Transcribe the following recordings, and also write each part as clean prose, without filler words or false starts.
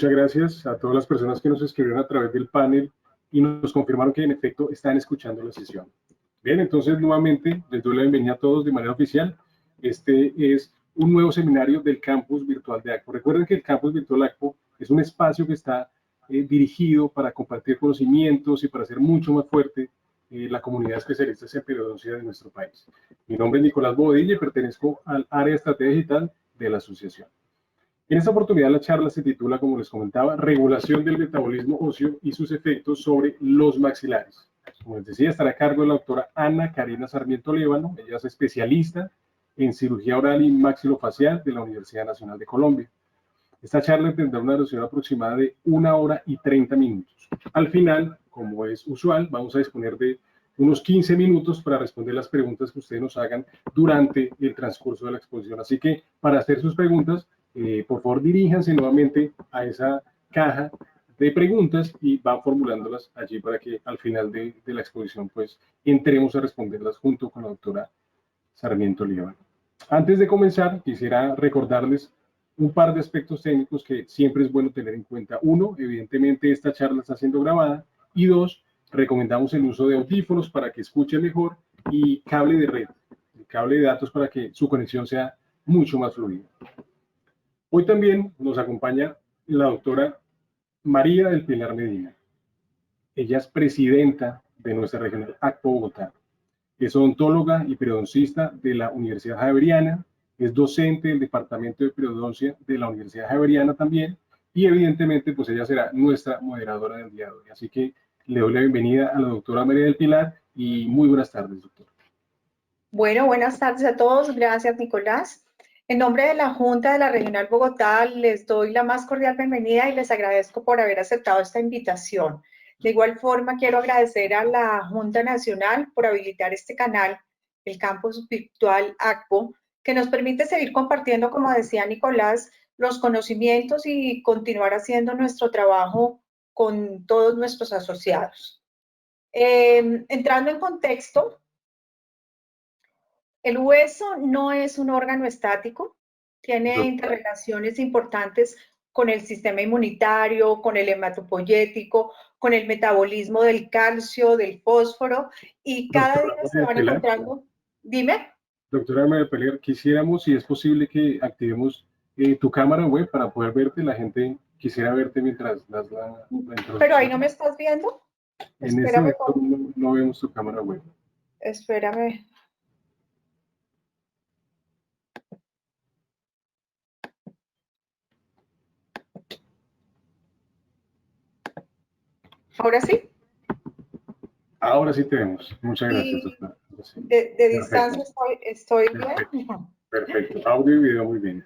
muchas gracias a todas las personas que nos escribieron a través del panel y nos confirmaron que en efecto están escuchando la sesión. Bien, entonces nuevamente les doy la bienvenida a todos de manera oficial. Este es un nuevo seminario del Campus Virtual de ACPO. Recuerden que el Campus Virtual de ACPO es un espacio que está dirigido para compartir conocimientos y para hacer mucho más fuerte la comunidad de especialistas en periodoncia de nuestro país. Mi nombre es Nicolás Bodilla y pertenezco al área de estrategia digital de la asociación. En esta oportunidad la charla se titula, como les comentaba, Regulación del metabolismo óseo y sus efectos sobre los maxilares. Como les decía, estará a cargo de la doctora Ana Karina Sarmiento Líbano. Ella es especialista en cirugía oral y maxilofacial de la Universidad Nacional de Colombia. Esta charla tendrá una duración aproximada de 1 hora y 30 minutos. Al final, como es usual, vamos a disponer de unos 15 minutos para responder las preguntas que ustedes nos hagan durante el transcurso de la exposición. Así que, para hacer sus preguntas, por favor diríjanse nuevamente a esa caja de preguntas y van formulándolas allí para que al final de la exposición pues entremos a responderlas junto con la doctora Sarmiento Líbano. Antes de comenzar, quisiera recordarles un par de aspectos técnicos que siempre es bueno tener en cuenta. Uno, evidentemente esta charla está siendo grabada, y dos, recomendamos el uso de audífonos para que escuchen mejor y cable de red, el cable de datos para que su conexión sea mucho más fluida. Hoy también nos acompaña la doctora María del Pilar Medina. Ella es presidenta de nuestra regional ACPO Bogotá. Es odontóloga y periodoncista de la Universidad Javeriana, es docente del Departamento de Periodoncia de la Universidad Javeriana también, y evidentemente pues ella será nuestra moderadora del día de hoy. Así que le doy la bienvenida a la doctora María del Pilar y muy buenas tardes, doctora. Bueno, buenas tardes a todos. Gracias, Nicolás. En nombre de la Junta de la Regional Bogotá, les doy la más cordial bienvenida y les agradezco por haber aceptado esta invitación. De igual forma, quiero agradecer a la Junta Nacional por habilitar este canal, el Campus Virtual ACPO, que nos permite seguir compartiendo, como decía Nicolás, los conocimientos y continuar haciendo nuestro trabajo con todos nuestros asociados. Entrando en contexto, el hueso no es un órgano estático, tiene interrelaciones importantes con el sistema inmunitario, con el hematopoyético, con el metabolismo del calcio, del fósforo, y cada día se van encontrando. Dime. Doctora María Pelear, quisiéramos, si es posible, que activemos tu cámara web para poder verte. La gente quisiera verte mientras das la introducción. ¿Pero ahí no me estás viendo? En este momento no vemos tu cámara web. Espérame. ¿Ahora sí? Ahora sí te vemos. Muchas gracias, doctora. Sí. De distancia estoy bien. Perfecto. Audio y video muy bien.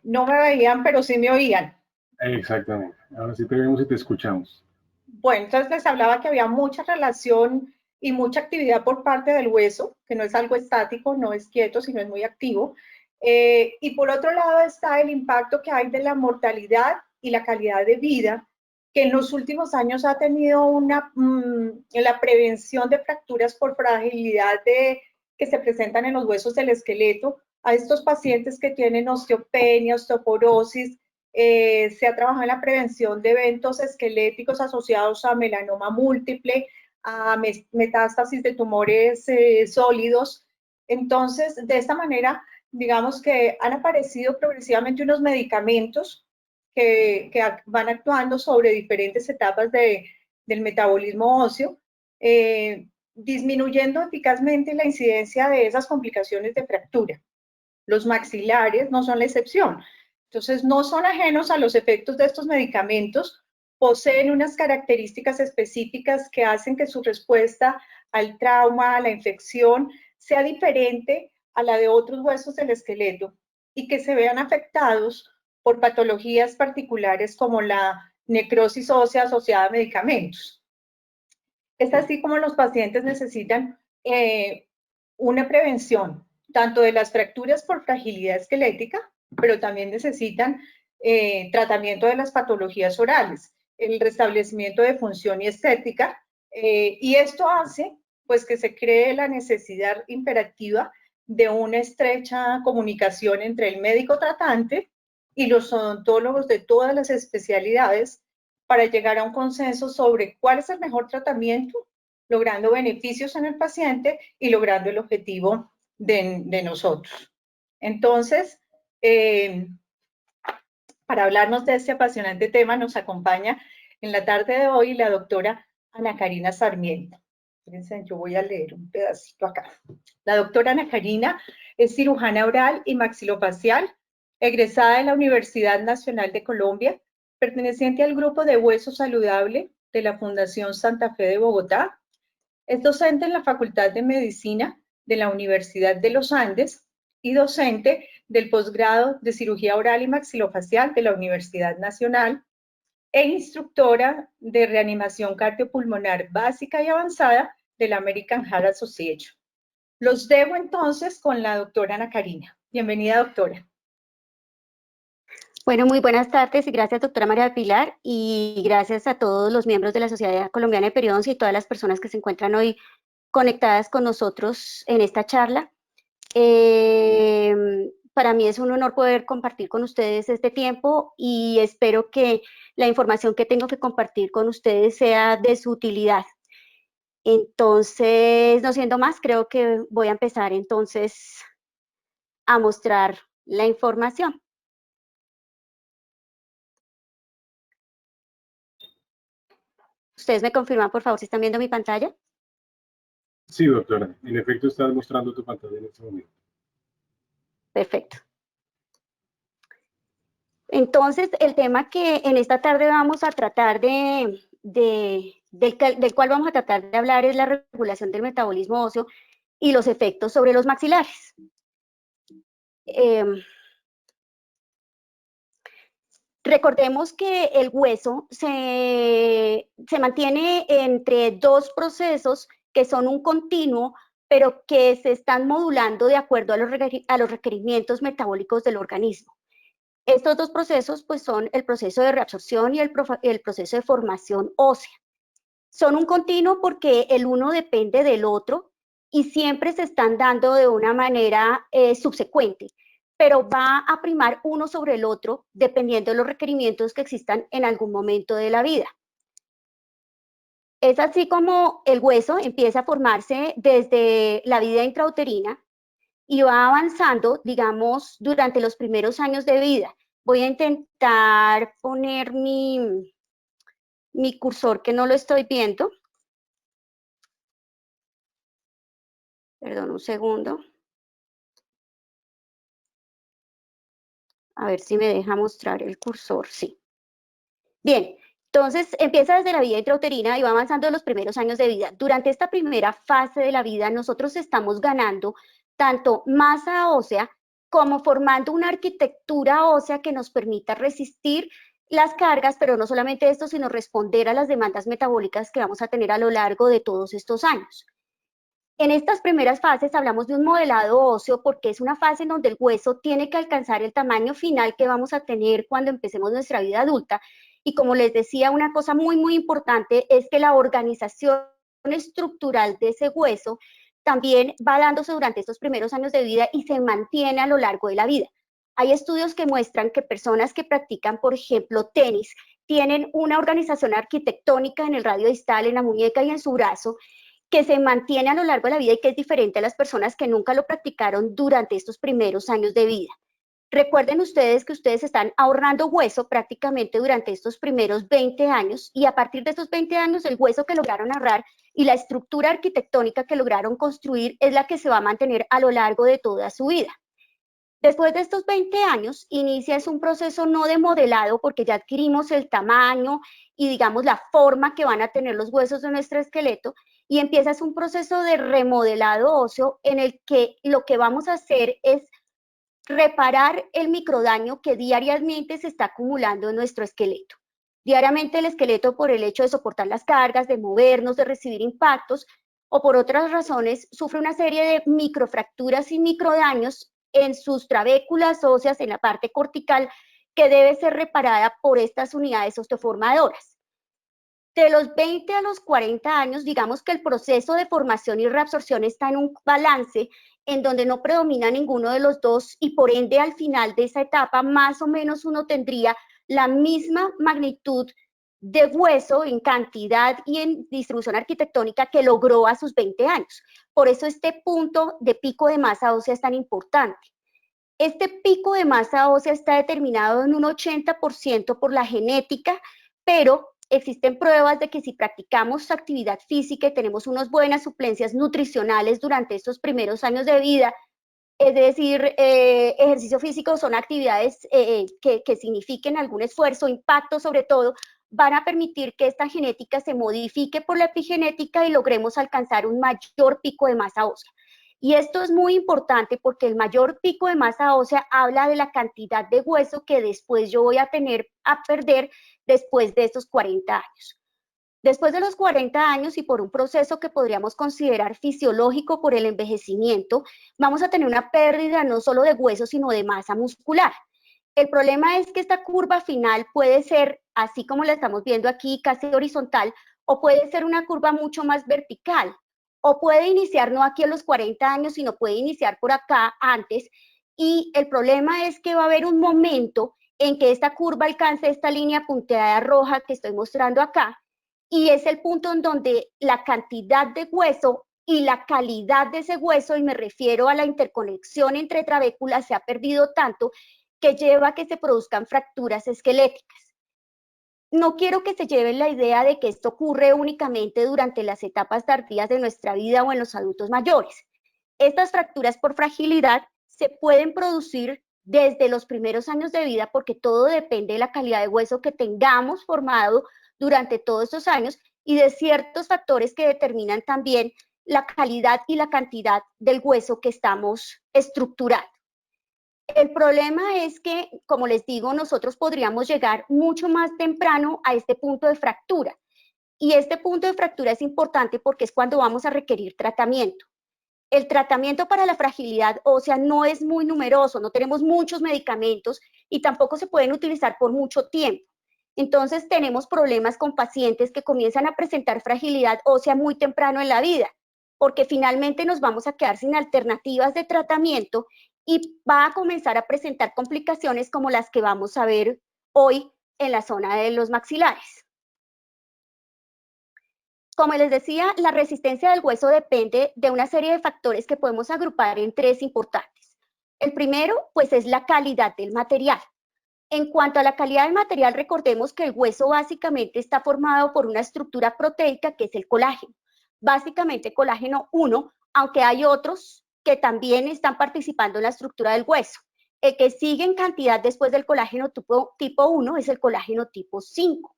No me veían, pero sí me oían. Exactamente. Ahora sí te vemos y te escuchamos. Bueno, entonces les hablaba que había mucha relación y mucha actividad por parte del hueso, que no es algo estático, no es quieto, sino es muy activo. Y por otro lado está el impacto que hay de la mortalidad y la calidad de vida, que en los últimos años ha tenido la prevención de fracturas por fragilidad que se presentan en los huesos del esqueleto, a estos pacientes que tienen osteopenia, osteoporosis. Se ha trabajado en la prevención de eventos esqueléticos asociados a melanoma múltiple, a metástasis de tumores sólidos. Entonces, de esta manera, digamos que han aparecido progresivamente unos medicamentos que van actuando sobre diferentes etapas del metabolismo óseo, disminuyendo eficazmente la incidencia de esas complicaciones de fractura. Los maxilares no son la excepción. Entonces, no son ajenos a los efectos de estos medicamentos, poseen unas características específicas que hacen que su respuesta al trauma, a la infección, sea diferente a la de otros huesos del esqueleto y que se vean afectados por patologías particulares como la necrosis ósea asociada a medicamentos. Es así como los pacientes necesitan una prevención tanto de las fracturas por fragilidad esquelética, pero también necesitan tratamiento de las patologías orales, el restablecimiento de función y estética, y esto hace pues que se cree la necesidad imperativa de una estrecha comunicación entre el médico tratante y los odontólogos de todas las especialidades para llegar a un consenso sobre cuál es el mejor tratamiento, logrando beneficios en el paciente y logrando el objetivo de nosotros. Entonces, para hablarnos de este apasionante tema nos acompaña en la tarde de hoy la doctora Ana Karina Sarmiento. Fíjense, yo voy a leer un pedacito acá. La doctora Ana Karina es cirujana oral y maxilofacial, egresada de la Universidad Nacional de Colombia, perteneciente al grupo de Hueso Saludable de la Fundación Santa Fe de Bogotá. Es docente en la Facultad de Medicina de la Universidad de los Andes y docente del posgrado de Cirugía Oral y Maxilofacial de la Universidad Nacional e instructora de reanimación cardiopulmonar básica y avanzada de la American Heart Association. Los dejo entonces con la doctora Ana Karina. Bienvenida, doctora. Bueno, muy buenas tardes y gracias, doctora María Pilar, y gracias a todos los miembros de la Sociedad Colombiana de Periodoncia y todas las personas que se encuentran hoy conectadas con nosotros en esta charla. Para mí es un honor poder compartir con ustedes este tiempo y espero que la información que tengo que compartir con ustedes sea de su utilidad. Entonces, no siendo más, creo que voy a empezar entonces a mostrar la información. ¿Ustedes me confirman, por favor, si están viendo mi pantalla? Sí, doctora. En efecto, estás mostrando tu pantalla en este momento. Perfecto. Entonces, el tema que en esta tarde vamos a tratar del cual vamos a tratar de hablar es la regulación del metabolismo óseo y los efectos sobre los maxilares. Recordemos que el hueso se mantiene entre dos procesos que son un continuo, pero que se están modulando de acuerdo a los requerimientos metabólicos del organismo. Estos dos procesos pues, son el proceso de reabsorción y el proceso de formación ósea. Son un continuo porque el uno depende del otro y siempre se están dando de una manera subsecuente, pero va a primar uno sobre el otro dependiendo de los requerimientos que existan en algún momento de la vida. Es así como el hueso empieza a formarse desde la vida intrauterina y va avanzando, digamos, durante los primeros años de vida. Voy a intentar poner mi cursor, que no lo estoy viendo. Perdón, un segundo. A ver si me deja mostrar el cursor, sí. Bien, entonces empieza desde la vida intrauterina y va avanzando en los primeros años de vida. Durante esta primera fase de la vida, nosotros estamos ganando tanto masa ósea como formando una arquitectura ósea que nos permita resistir las cargas, pero no solamente esto, sino responder a las demandas metabólicas que vamos a tener a lo largo de todos estos años. En estas primeras fases hablamos de un modelado óseo porque es una fase en donde el hueso tiene que alcanzar el tamaño final que vamos a tener cuando empecemos nuestra vida adulta. Y como les decía, una cosa muy, muy importante es que la organización estructural de ese hueso también va dándose durante estos primeros años de vida y se mantiene a lo largo de la vida. Hay estudios que muestran que personas que practican, por ejemplo, tenis, tienen una organización arquitectónica en el radio distal, en la muñeca y en su brazo, que se mantiene a lo largo de la vida y que es diferente a las personas que nunca lo practicaron durante estos primeros años de vida. Recuerden ustedes que ustedes están ahorrando hueso prácticamente durante estos primeros 20 años y a partir de estos 20 años el hueso que lograron ahorrar y la estructura arquitectónica que lograron construir es la que se va a mantener a lo largo de toda su vida. Después de estos 20 años inicia un proceso no de modelado porque ya adquirimos el tamaño y digamos la forma que van a tener los huesos de nuestro esqueleto y empieza un proceso de remodelado óseo en el que lo que vamos a hacer es reparar el microdaño que diariamente se está acumulando en nuestro esqueleto. Diariamente el esqueleto, por el hecho de soportar las cargas, de movernos, de recibir impactos o por otras razones, sufre una serie de microfracturas y microdaños en sus trabéculas óseas, en la parte cortical, que debe ser reparada por estas unidades osteoformadoras. De los 20 a los 40 años, digamos que el proceso de formación y reabsorción está en un balance en donde no predomina ninguno de los dos y por ende al final de esa etapa más o menos uno tendría la misma magnitud de hueso en cantidad y en distribución arquitectónica que logró a sus 20 años. Por eso este punto de pico de masa ósea es tan importante. Este pico de masa ósea está determinado en un 80% por la genética, pero existen pruebas de que si practicamos actividad física y tenemos unas buenas suplencias nutricionales durante estos primeros años de vida, es decir, ejercicio físico son actividades que signifiquen algún esfuerzo, impacto sobre todo, van a permitir que esta genética se modifique por la epigenética y logremos alcanzar un mayor pico de masa ósea. Y esto es muy importante porque el mayor pico de masa ósea habla de la cantidad de hueso que después yo voy a tener a perder después de estos 40 años. Después de los 40 años y por un proceso que podríamos considerar fisiológico por el envejecimiento, vamos a tener una pérdida no solo de hueso, sino de masa muscular. El problema es que esta curva final puede ser, así como la estamos viendo aquí, casi horizontal, o puede ser una curva mucho más vertical, o puede iniciar no aquí a los 40 años, sino puede iniciar por acá antes, y el problema es que va a haber un momento en que esta curva alcance esta línea punteada roja que estoy mostrando acá, y es el punto en donde la cantidad de hueso y la calidad de ese hueso, y me refiero a la interconexión entre trabéculas, se ha perdido tanto que lleva a que se produzcan fracturas esqueléticas. No quiero que se lleven la idea de que esto ocurre únicamente durante las etapas tardías de nuestra vida o en los adultos mayores. Estas fracturas por fragilidad se pueden producir desde los primeros años de vida porque todo depende de la calidad de hueso que tengamos formado durante todos estos años y de ciertos factores que determinan también la calidad y la cantidad del hueso que estamos estructurando. El problema es que, como les digo, nosotros podríamos llegar mucho más temprano a este punto de fractura. Y este punto de fractura es importante porque es cuando vamos a requerir tratamiento. El tratamiento para la fragilidad ósea no es muy numeroso, no tenemos muchos medicamentos y tampoco se pueden utilizar por mucho tiempo. Entonces tenemos problemas con pacientes que comienzan a presentar fragilidad ósea muy temprano en la vida, porque finalmente nos vamos a quedar sin alternativas de tratamiento y va a comenzar a presentar complicaciones como las que vamos a ver hoy en la zona de los maxilares. Como les decía, la resistencia del hueso depende de una serie de factores que podemos agrupar en tres importantes. El primero, pues, es la calidad del material. En cuanto a la calidad del material, recordemos que el hueso básicamente está formado por una estructura proteica que es el colágeno. Básicamente colágeno 1, aunque hay otros que también están participando en la estructura del hueso. El que sigue en cantidad después del colágeno tipo 1 es el colágeno tipo 5.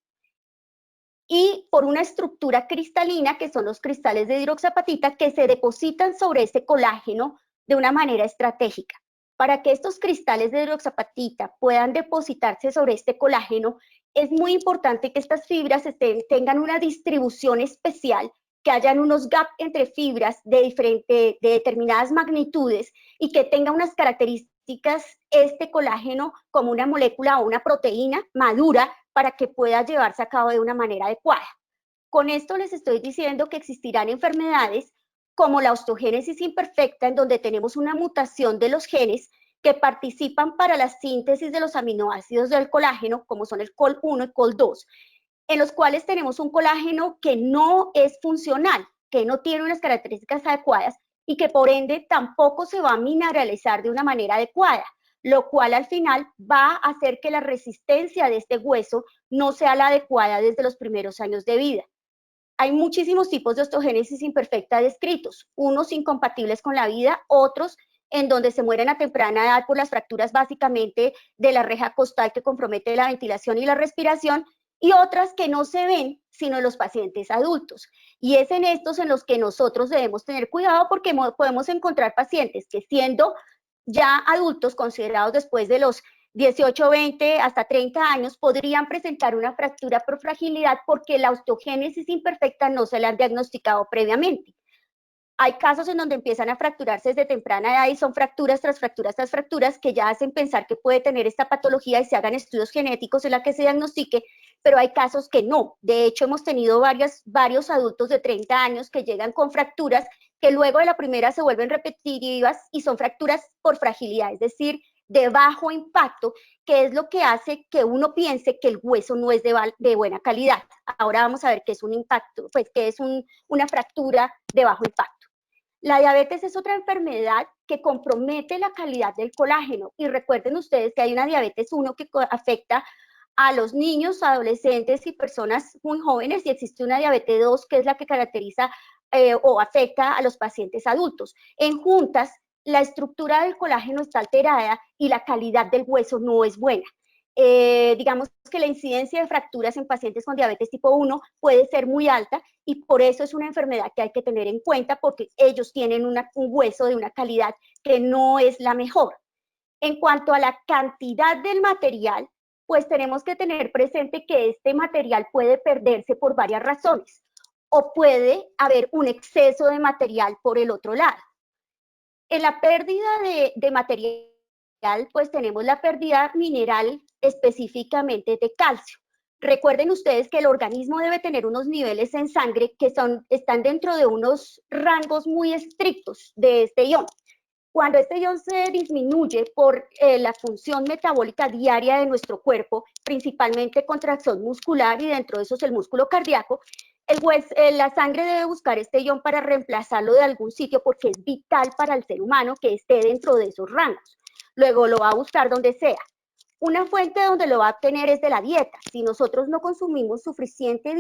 Y por una estructura cristalina, que son los cristales de hidroxiapatita, que se depositan sobre ese colágeno de una manera estratégica. Para que estos cristales de hidroxiapatita puedan depositarse sobre este colágeno, es muy importante que estas fibras tengan una distribución especial, que hayan unos gaps entre fibras de determinadas magnitudes y que tenga unas características este colágeno como una molécula o una proteína madura para que pueda llevarse a cabo de una manera adecuada. Con esto les estoy diciendo que existirán enfermedades como la osteogénesis imperfecta, en donde tenemos una mutación de los genes que participan para la síntesis de los aminoácidos del colágeno, como son el COL1 y COL2, en los cuales tenemos un colágeno que no es funcional, que no tiene unas características adecuadas y que por ende tampoco se va a mineralizar de una manera adecuada, lo cual al final va a hacer que la resistencia de este hueso no sea la adecuada desde los primeros años de vida. Hay muchísimos tipos de osteogénesis imperfecta descritos, unos incompatibles con la vida, otros en donde se mueren a temprana edad por las fracturas básicamente de la reja costal que compromete la ventilación y la respiración, y otras que no se ven sino en los pacientes adultos. Y es en estos en los que nosotros debemos tener cuidado porque podemos encontrar pacientes que siendo ya adultos, considerados después de los 18, 20, hasta 30 años, podrían presentar una fractura por fragilidad porque la osteogénesis imperfecta no se la han diagnosticado previamente. Hay casos en donde empiezan a fracturarse desde temprana edad y son fracturas tras fracturas tras fracturas que ya hacen pensar que puede tener esta patología y se hagan estudios genéticos en la que se diagnostique. pero hay casos que no. De hecho, hemos tenido varios adultos de 30 años que llegan con fracturas que luego de la primera se vuelven repetitivas y son fracturas por fragilidad, es decir, de bajo impacto, que es lo que hace que uno piense que el hueso no es de buena calidad. Ahora vamos a ver qué es un impacto, pues qué es una fractura de bajo impacto. La diabetes es otra enfermedad que compromete la calidad del colágeno, y recuerden ustedes que hay una diabetes 1 que afecta a los niños, adolescentes y personas muy jóvenes, y existe una diabetes 2 que es la que caracteriza o afecta a los pacientes adultos. En juntas, la estructura del colágeno está alterada y la calidad del hueso no es buena. Digamos que la incidencia de fracturas en pacientes con diabetes tipo 1 puede ser muy alta, y por eso es una enfermedad que hay que tener en cuenta, porque ellos tienen un hueso de una calidad que no es la mejor. En cuanto a la cantidad del material, pues tenemos que tener presente que este material puede perderse por varias razones, o puede haber un exceso de material por el otro lado. En la pérdida de material, pues tenemos la pérdida mineral, específicamente de calcio. Recuerden ustedes que el organismo debe tener unos niveles en sangre que están dentro de unos rangos muy estrictos de este ion. Cuando este ion se disminuye por la función metabólica diaria de nuestro cuerpo, principalmente contracción muscular, y dentro de eso es el músculo cardíaco, la sangre debe buscar este ion para reemplazarlo de algún sitio, porque es vital para el ser humano que esté dentro de esos rangos. Luego lo va a buscar donde sea. Una fuente donde lo va a obtener es de la dieta. Si nosotros no consumimos suficiente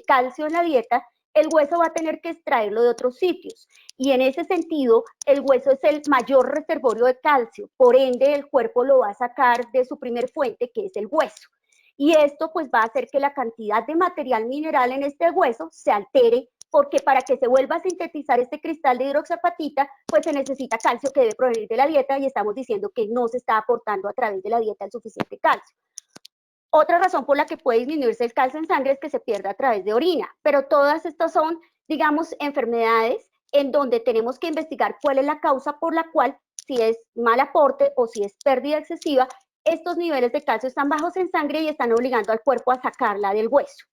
calcio en la dieta, el hueso va a tener que extraerlo de otros sitios. Y en ese sentido, el hueso es el mayor reservorio de calcio. Por ende, el cuerpo lo va a sacar de su primer fuente, que es el hueso. Y esto pues va a hacer que la cantidad de material mineral en este hueso se altere, porque para que se vuelva a sintetizar este cristal de hidroxiapatita, pues se necesita calcio que debe provenir de la dieta, y estamos diciendo que no se está aportando a través de la dieta el suficiente calcio. Otra razón por la que puede disminuirse el calcio en sangre es que se pierda a través de orina, pero todas estas son, digamos, enfermedades en donde tenemos que investigar cuál es la causa por la cual, si es mal aporte o si es pérdida excesiva, estos niveles de calcio están bajos en sangre y están obligando al cuerpo a sacarla del hueso.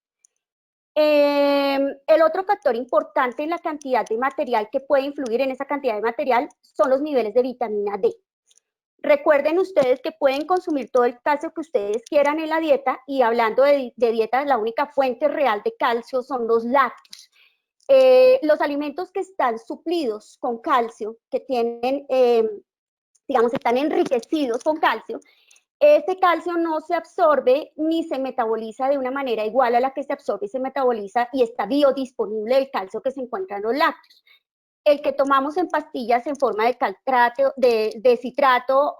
El otro factor importante en la cantidad de material que puede influir en esa cantidad de material son los niveles de vitamina D. Recuerden ustedes que pueden consumir todo el calcio que ustedes quieran en la dieta, y hablando de dieta, la única fuente real de calcio son los lácteos. Los alimentos que están suplidos con calcio, que tienen, digamos, están enriquecidos con calcio, ese calcio no se absorbe ni se metaboliza de una manera igual a la que se absorbe y se metaboliza y está biodisponible el calcio que se encuentra en los lácteos. El que tomamos en pastillas en forma de citrato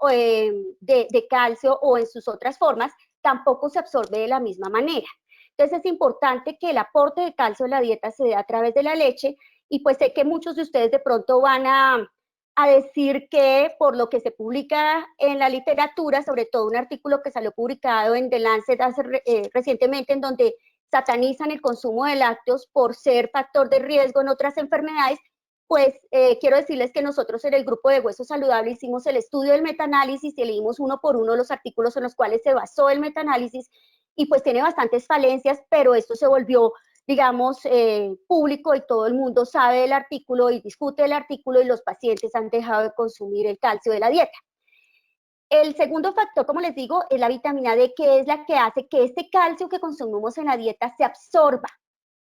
de calcio o en sus otras formas, tampoco se absorbe de la misma manera. Entonces es importante que el aporte de calcio en la dieta se dé a través de la leche, y pues sé que muchos de ustedes de pronto van a decir que por lo que se publica en la literatura, sobre todo un artículo que salió publicado en The Lancet recientemente, en donde satanizan el consumo de lácteos por ser factor de riesgo en otras enfermedades, pues quiero decirles que nosotros en el grupo de Hueso Saludable hicimos el estudio del metaanálisis y leímos uno por uno los artículos en los cuales se basó el metaanálisis, y pues tiene bastantes falencias, pero esto se volvió, digamos, público, y todo el mundo sabe del artículo y discute el artículo, y los pacientes han dejado de consumir el calcio de la dieta. El segundo factor, como les digo, es la vitamina D, que es la que hace que este calcio que consumimos en la dieta se absorba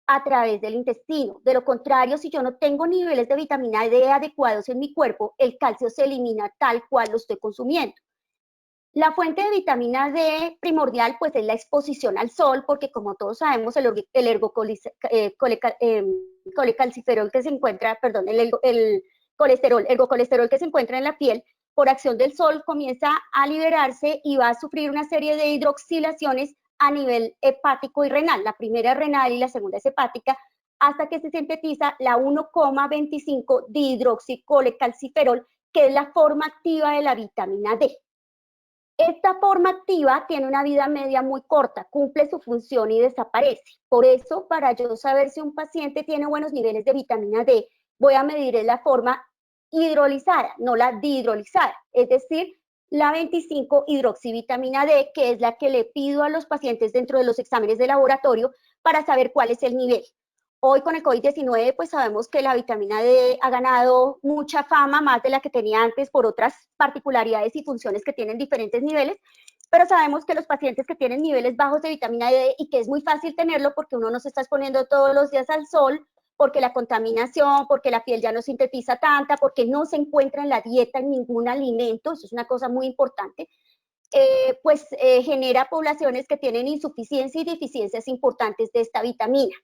a través del intestino. De lo contrario, si yo no tengo niveles de vitamina D adecuados en mi cuerpo, el calcio se elimina tal cual lo estoy consumiendo. La fuente de vitamina D primordial pues es la exposición al sol, porque como todos sabemos el ergocolesterol que se encuentra, perdón, el ergocolesterol que se encuentra en la piel, por acción del sol comienza a liberarse y va a sufrir una serie de hidroxilaciones a nivel hepático y renal. La primera es renal y la segunda es hepática, hasta que se sintetiza la 1,25 dihidroxicolecalciferol, que es la forma activa de la vitamina D. Esta forma activa tiene una vida media muy corta, cumple su función y desaparece. Por eso, para yo saber si un paciente tiene buenos niveles de vitamina D, voy a medir la forma hidrolizada, no la dihidrolizada. Es decir, la 25-hidroxivitamina D, que es la que le pido a los pacientes dentro de los exámenes de laboratorio para saber cuál es el nivel. Hoy con el COVID-19 pues sabemos que la vitamina D ha ganado mucha fama, más de la que tenía antes por otras particularidades y funciones que tienen diferentes niveles, pero sabemos que los pacientes que tienen niveles bajos de vitamina D y que es muy fácil tenerlo porque uno no se está exponiendo todos los días al sol, porque la contaminación, porque la piel ya no sintetiza tanta, porque no se encuentra en la dieta en ningún alimento, eso es una cosa muy importante, genera poblaciones que tienen insuficiencia y deficiencias importantes de esta vitamina.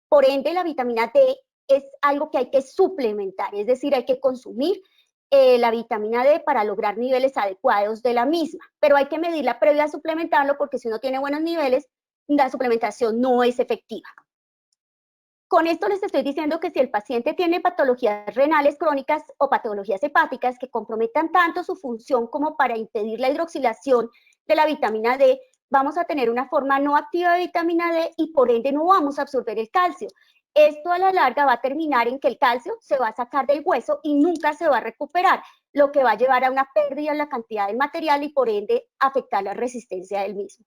Por ende, la vitamina D es algo que hay que suplementar, es decir, hay que consumir la vitamina D para lograr niveles adecuados de la misma, pero hay que medirla previa a suplementarlo porque si uno tiene buenos niveles, la suplementación no es efectiva. Con esto les estoy diciendo que si el paciente tiene patologías renales crónicas o patologías hepáticas que comprometan tanto su función como para impedir la hidroxilación de la vitamina D, vamos a tener una forma no activa de vitamina D y por ende no vamos a absorber el calcio. Esto a la larga va a terminar en que el calcio se va a sacar del hueso y nunca se va a recuperar, lo que va a llevar a una pérdida en la cantidad del material y por ende afectar la resistencia del mismo.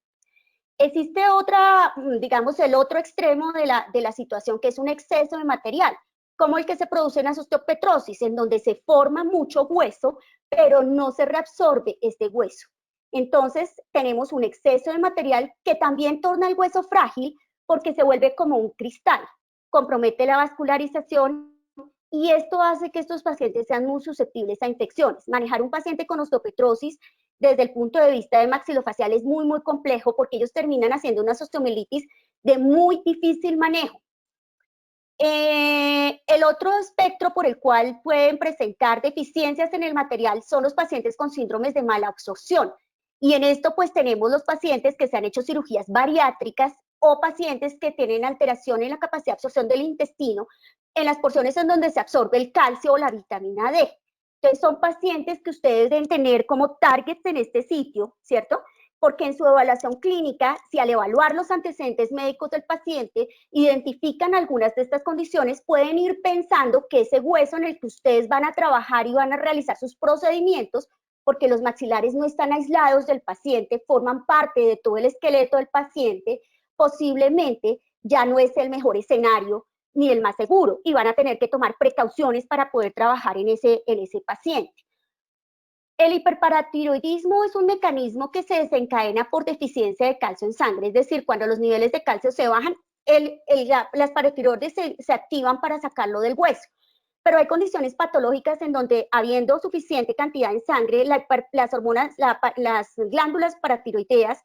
Existe otra, digamos, el otro extremo de la situación, que es un exceso de material, como el que se produce en la osteopetrosis, en donde se forma mucho hueso, pero no se reabsorbe este hueso. Entonces, tenemos un exceso de material que también torna el hueso frágil porque se vuelve como un cristal, compromete la vascularización y esto hace que estos pacientes sean muy susceptibles a infecciones. Manejar un paciente con osteopetrosis desde el punto de vista del maxilofacial es muy, muy complejo porque ellos terminan haciendo una osteomielitis de muy difícil manejo. El otro espectro por el cual pueden presentar deficiencias en el material son los pacientes con síndromes de mala absorción. Y en esto pues tenemos los pacientes que se han hecho cirugías bariátricas o pacientes que tienen alteración en la capacidad de absorción del intestino en las porciones en donde se absorbe el calcio o la vitamina D. Entonces son pacientes que ustedes deben tener como targets en este sitio, ¿cierto? Porque en su evaluación clínica, si al evaluar los antecedentes médicos del paciente identifican algunas de estas condiciones, pueden ir pensando que ese hueso en el que ustedes van a trabajar y van a realizar sus procedimientos, porque los maxilares no están aislados del paciente, forman parte de todo el esqueleto del paciente, posiblemente ya no es el mejor escenario ni el más seguro y van a tener que tomar precauciones para poder trabajar en ese paciente. El hiperparatiroidismo es un mecanismo que se desencadena por deficiencia de calcio en sangre, es decir, cuando los niveles de calcio se bajan, las paratiroides se activan para sacarlo del hueso. Pero hay condiciones patológicas en donde, habiendo suficiente cantidad en sangre, las hormonas, las glándulas paratiroideas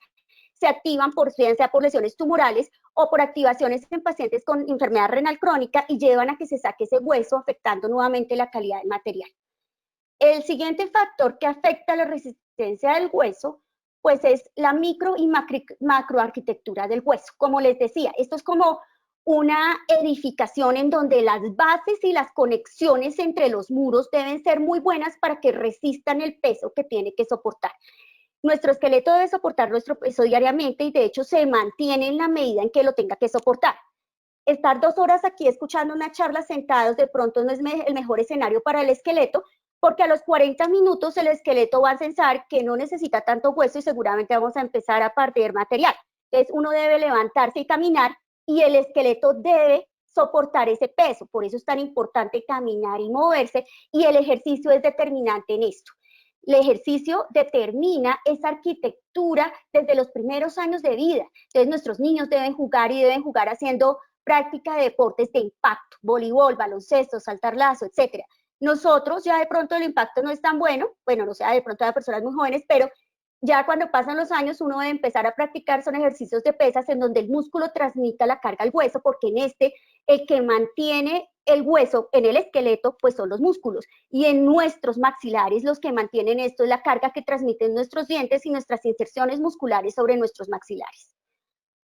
se activan bien sea por lesiones tumorales o por activaciones en pacientes con enfermedad renal crónica y llevan a que se saque ese hueso, afectando nuevamente la calidad del material. El siguiente factor que afecta la resistencia del hueso, pues es la micro y macroarquitectura del hueso. Como les decía, esto es como una edificación en donde las bases y las conexiones entre los muros deben ser muy buenas para que resistan el peso que tiene que soportar. Nuestro esqueleto debe soportar nuestro peso diariamente y de hecho se mantiene en la medida en que lo tenga que soportar. Estar 2 horas aquí escuchando una charla sentados de pronto no es el mejor escenario para el esqueleto, porque a los 40 minutos el esqueleto va a pensar que no necesita tanto hueso y seguramente vamos a empezar a perder material. Entonces uno debe levantarse y caminar y el esqueleto debe soportar ese peso. Por eso es tan importante caminar y moverse y el ejercicio es determinante en esto. El ejercicio determina esa arquitectura desde los primeros años de vida. Entonces nuestros niños deben jugar y deben jugar haciendo práctica de deportes de impacto, voleibol, baloncesto, saltar lazo, etcétera. Nosotros ya de pronto el impacto no es tan bueno, no sé, de pronto hay personas muy jóvenes, pero ya cuando pasan los años uno debe empezar a practicar, son ejercicios de pesas en donde el músculo transmita la carga al hueso, porque en el que mantiene el hueso en el esqueleto, pues son los músculos, y en nuestros maxilares los que mantienen esto es la carga que transmiten nuestros dientes y nuestras inserciones musculares sobre nuestros maxilares.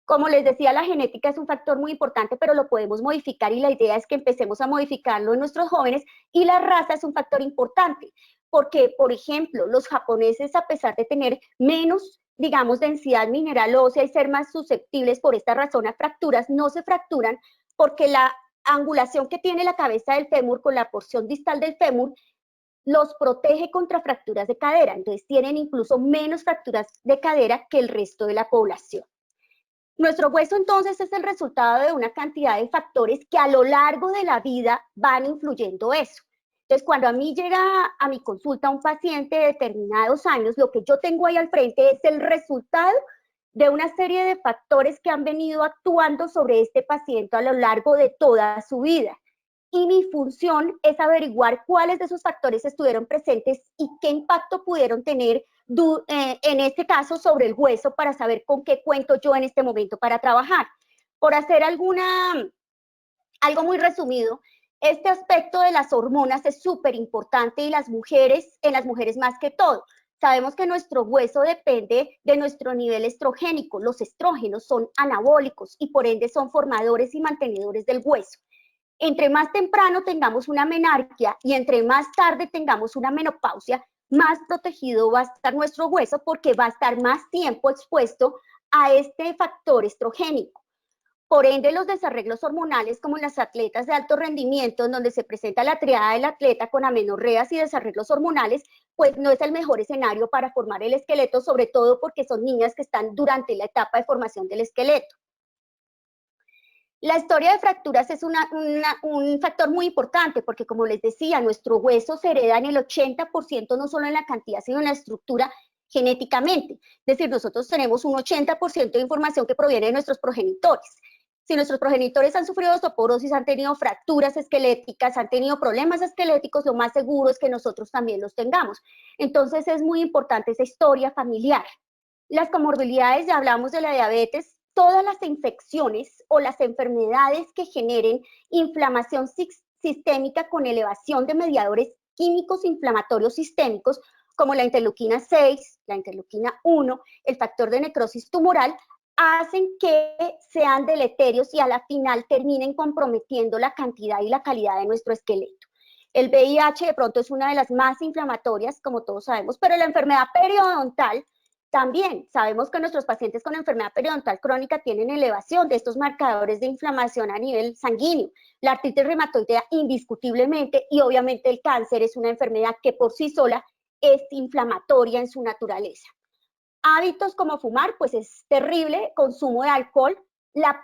Como les decía, la genética es un factor muy importante, pero lo podemos modificar y la idea es que empecemos a modificarlo en nuestros jóvenes y la raza es un factor importante, porque, por ejemplo, los japoneses, a pesar de tener menos, digamos, densidad mineral ósea y ser más susceptibles por esta razón a fracturas, no se fracturan porque la angulación que tiene la cabeza del fémur con la porción distal del fémur los protege contra fracturas de cadera, entonces tienen incluso menos fracturas de cadera que el resto de la población. Nuestro hueso entonces es el resultado de una cantidad de factores que a lo largo de la vida van influyendo eso. Entonces, cuando a mí llega a mi consulta un paciente de determinados años, lo que yo tengo ahí al frente es el resultado de una serie de factores que han venido actuando sobre este paciente a lo largo de toda su vida. Y mi función es averiguar cuáles de esos factores estuvieron presentes y qué impacto pudieron tener en este caso sobre el hueso para saber con qué cuento yo en este momento para trabajar. Por hacer algo muy resumido, este aspecto de las hormonas es súper importante y en las mujeres más que todo. Sabemos que nuestro hueso depende de nuestro nivel estrogénico. Los estrógenos son anabólicos y por ende son formadores y mantenedores del hueso. Entre más temprano tengamos una menarquia y entre más tarde tengamos una menopausia, más protegido va a estar nuestro hueso porque va a estar más tiempo expuesto a este factor estrogénico. Por ende, los desarreglos hormonales, como en las atletas de alto rendimiento, en donde se presenta la triada del atleta con amenorreas y desarreglos hormonales, pues no es el mejor escenario para formar el esqueleto, sobre todo porque son niñas que están durante la etapa de formación del esqueleto. La historia de fracturas es un factor muy importante porque, como les decía, nuestro hueso se hereda en el 80%, no solo en la cantidad, sino en la estructura genéticamente. Es decir, nosotros tenemos un 80% de información que proviene de nuestros progenitores. Si nuestros progenitores han sufrido osteoporosis, han tenido fracturas esqueléticas, han tenido problemas esqueléticos, lo más seguro es que nosotros también los tengamos. Entonces es muy importante esa historia familiar. Las comorbilidades, ya hablamos de la diabetes, todas las infecciones o las enfermedades que generen inflamación sistémica con elevación de mediadores químicos inflamatorios sistémicos, como la interleuquina 6, la interleuquina 1, el factor de necrosis tumoral, hacen que sean deleterios y a la final terminen comprometiendo la cantidad y la calidad de nuestro esqueleto. El VIH de pronto es una de las más inflamatorias, como todos sabemos, pero la enfermedad periodontal también. Sabemos que nuestros pacientes con enfermedad periodontal crónica tienen elevación de estos marcadores de inflamación a nivel sanguíneo. La artritis reumatoidea indiscutiblemente, y obviamente el cáncer es una enfermedad que por sí sola es inflamatoria en su naturaleza. Hábitos como fumar, pues es terrible, consumo de alcohol, la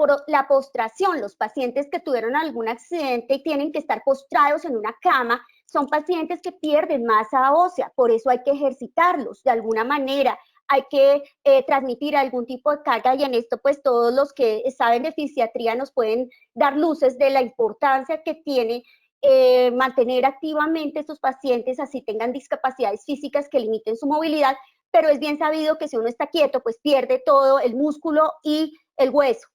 postración, los pacientes que tuvieron algún accidente y tienen que estar postrados en una cama, son pacientes que pierden masa ósea, por eso hay que ejercitarlos de alguna manera, hay que transmitir algún tipo de carga, y en esto pues todos los que saben de fisiatría nos pueden dar luces de la importancia que tiene mantener activamente a estos pacientes, así tengan discapacidades físicas que limiten su movilidad, pero es bien sabido que si uno está quieto, pues pierde todo el músculo y el hueso.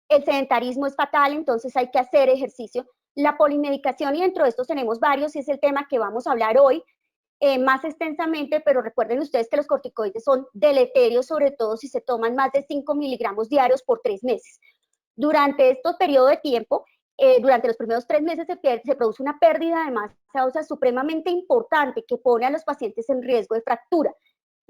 El sedentarismo es fatal, entonces hay que hacer ejercicio. La polimedicación, y dentro de estos tenemos varios, y es el tema que vamos a hablar hoy más extensamente, pero recuerden ustedes que los corticoides son deleterios, sobre todo si se toman más de 5 miligramos diarios por 3 meses. Durante estos periodos de tiempo, durante los primeros 3 meses se produce una pérdida de masa ósea supremamente importante que pone a los pacientes en riesgo de fractura.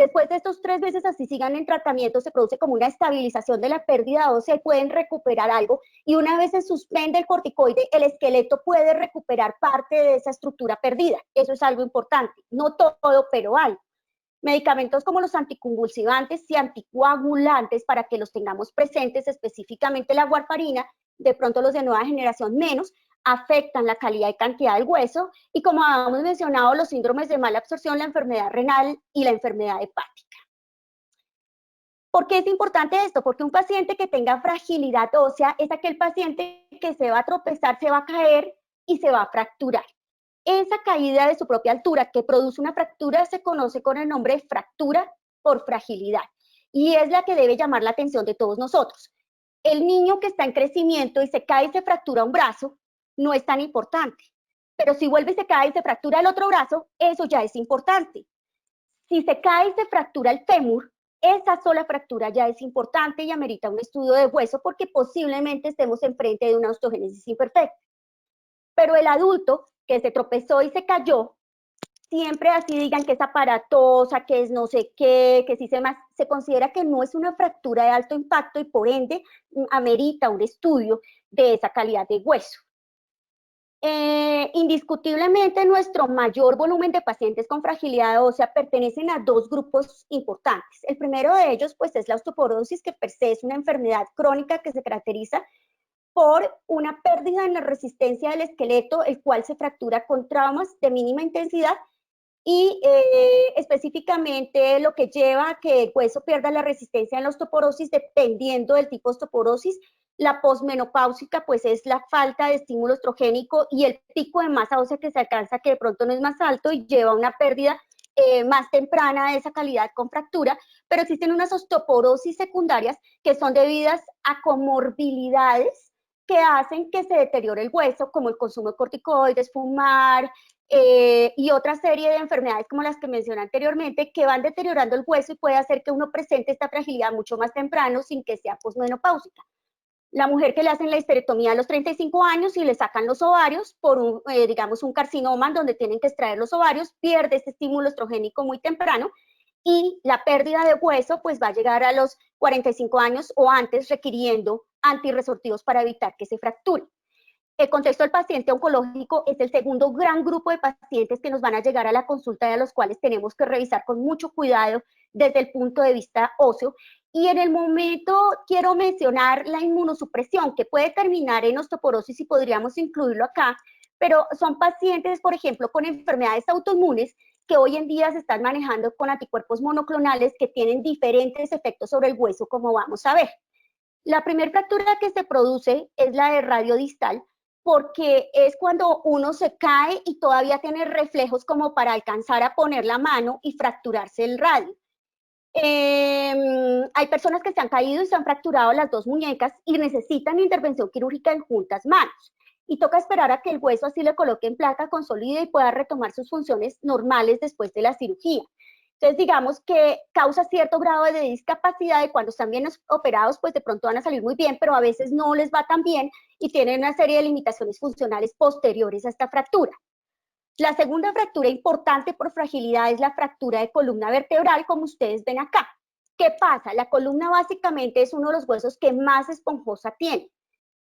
Después de estos 3 meses, así sigan en tratamiento, se produce como una estabilización de la pérdida ósea y pueden recuperar algo. Y una vez se suspende el corticoide, el esqueleto puede recuperar parte de esa estructura perdida. Eso es algo importante. No todo, pero algo. Medicamentos como los anticonvulsivantes y anticoagulantes, para que los tengamos presentes, específicamente la warfarina, de pronto los de nueva generación menos, afectan la calidad y cantidad del hueso, y como habíamos mencionado, los síndromes de mala absorción, la enfermedad renal y la enfermedad hepática. ¿Por qué es importante esto? Porque un paciente que tenga fragilidad ósea es aquel paciente que se va a tropezar, se va a caer y se va a fracturar. Esa caída de su propia altura que produce una fractura se conoce con el nombre de fractura por fragilidad, y es la que debe llamar la atención de todos nosotros. El niño que está en crecimiento y se cae y se fractura un brazo no es tan importante, pero si vuelve y se cae y se fractura el otro brazo, eso ya es importante. Si se cae y se fractura el fémur, esa sola fractura ya es importante y amerita un estudio de hueso porque posiblemente estemos enfrente de una osteogénesis imperfecta. Pero el adulto que se tropezó y se cayó, siempre así digan que es aparatosa, que es no sé qué, que sí se considera que no es una fractura de alto impacto y por ende amerita un estudio de esa calidad de hueso. Indiscutiblemente nuestro mayor volumen de pacientes con fragilidad ósea pertenecen a dos grupos importantes. El primero de ellos pues es la osteoporosis, que per se es una enfermedad crónica que se caracteriza por una pérdida en la resistencia del esqueleto, el cual se fractura con traumas de mínima intensidad y específicamente lo que lleva a que el hueso pierda la resistencia en la osteoporosis, dependiendo del tipo de osteoporosis. La posmenopáusica pues es la falta de estímulo estrogénico y el pico de masa ósea que se alcanza, que de pronto no es más alto y lleva a una pérdida más temprana de esa calidad con fractura, pero existen unas osteoporosis secundarias que son debidas a comorbilidades que hacen que se deteriore el hueso, como el consumo de corticoides, fumar, y otra serie de enfermedades como las que mencioné anteriormente, que van deteriorando el hueso y puede hacer que uno presente esta fragilidad mucho más temprano sin que sea posmenopáusica. La mujer que le hacen la histerectomía a los 35 años y le sacan los ovarios por digamos, un carcinoma donde tienen que extraer los ovarios, pierde este estímulo estrogénico muy temprano y la pérdida de hueso pues va a llegar a los 45 años o antes, requiriendo antirresortivos para evitar que se fracture. El contexto del paciente oncológico es el segundo gran grupo de pacientes que nos van a llegar a la consulta y a los cuales tenemos que revisar con mucho cuidado desde el punto de vista óseo. Y en el momento quiero mencionar la inmunosupresión, que puede terminar en osteoporosis y podríamos incluirlo acá, pero son pacientes, por ejemplo, con enfermedades autoinmunes que hoy en día se están manejando con anticuerpos monoclonales que tienen diferentes efectos sobre el hueso, como vamos a ver. La primera fractura que se produce es la de radiodistal, porque es cuando uno se cae y todavía tiene reflejos como para alcanzar a poner la mano y fracturarse el radio. Hay personas que se han caído y se han fracturado las dos muñecas y necesitan intervención quirúrgica en juntas manos. Y toca esperar a que el hueso así le coloque en placa, consolide y pueda retomar sus funciones normales después de la cirugía. Entonces, digamos que causa cierto grado de discapacidad y cuando están bien operados, pues de pronto van a salir muy bien, pero a veces no les va tan bien y tienen una serie de limitaciones funcionales posteriores a esta fractura. La segunda fractura importante por fragilidad es la fractura de columna vertebral, como ustedes ven acá. ¿Qué pasa? La columna básicamente es uno de los huesos que más esponjosa tiene.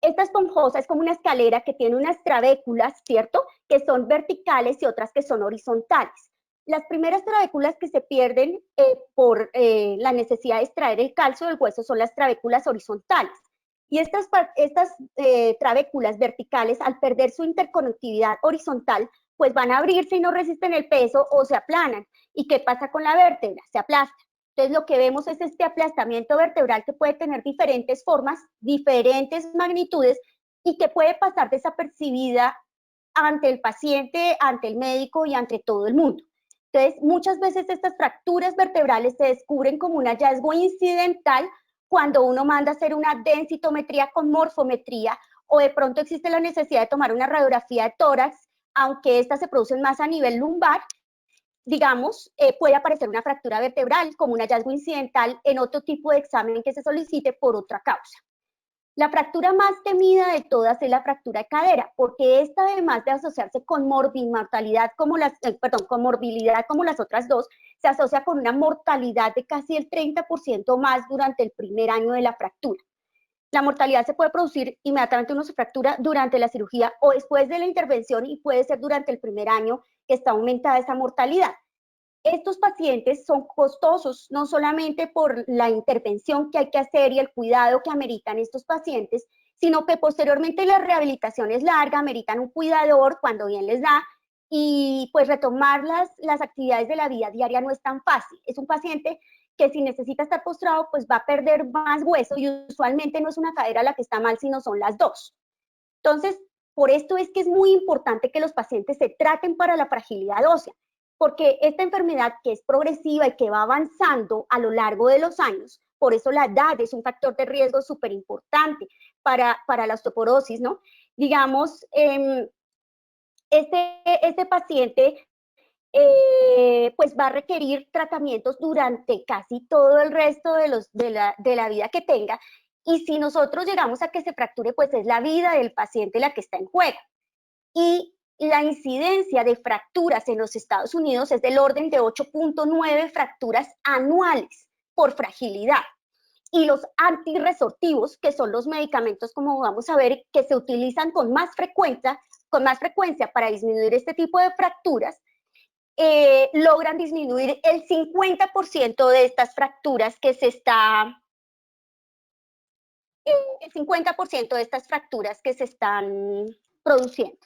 Esta esponjosa es como una escalera que tiene unas trabéculas, ¿cierto? Que son verticales y otras que son horizontales. Las primeras trabéculas que se pierden por la necesidad de extraer el calcio del hueso son las trabéculas horizontales. Y estas trabéculas verticales, al perder su interconectividad horizontal, pues van a abrirse y no resisten el peso o se aplanan. ¿Y qué pasa con la vértebra? Se aplasta. Entonces lo que vemos es este aplastamiento vertebral que puede tener diferentes formas, diferentes magnitudes y que puede pasar desapercibida ante el paciente, ante el médico y ante todo el mundo. Entonces, muchas veces estas fracturas vertebrales se descubren como un hallazgo incidental cuando uno manda a hacer una densitometría con morfometría o de pronto existe la necesidad de tomar una radiografía de tórax, aunque estas se producen más a nivel lumbar, digamos, puede aparecer una fractura vertebral como un hallazgo incidental en otro tipo de examen que se solicite por otra causa. La fractura más temida de todas es la fractura de cadera, porque esta, además de asociarse con morbilidad como las otras dos, se asocia con una mortalidad de casi el 30% más durante el primer año de la fractura. La mortalidad se puede producir inmediatamente uno se fractura durante la cirugía o después de la intervención y puede ser durante el primer año que está aumentada esa mortalidad. Estos pacientes son costosos, no solamente por la intervención que hay que hacer y el cuidado que ameritan estos pacientes, sino que posteriormente la rehabilitación es larga, ameritan un cuidador cuando bien les da, y pues retomar las actividades de la vida diaria no es tan fácil. Es un paciente que si necesita estar postrado, pues va a perder más hueso y usualmente no es una cadera la que está mal, sino son las dos. Entonces, por esto es que es muy importante que los pacientes se traten para la fragilidad ósea, porque esta enfermedad que es progresiva y que va avanzando a lo largo de los años, por eso la edad es un factor de riesgo súper importante para la osteoporosis, ¿no? Digamos, este paciente pues va a requerir tratamientos durante casi todo el resto de la vida que tenga, y si nosotros llegamos a que se fracture, pues es la vida del paciente la que está en juego. Y la incidencia de fracturas en los Estados Unidos es del orden de 8.9 fracturas anuales por fragilidad. y los antirresortivos, que son los medicamentos, como vamos a ver, que se utilizan con más frecuencia para disminuir este tipo de fracturas, logran disminuir el 50% de estas fracturas que se está produciendo.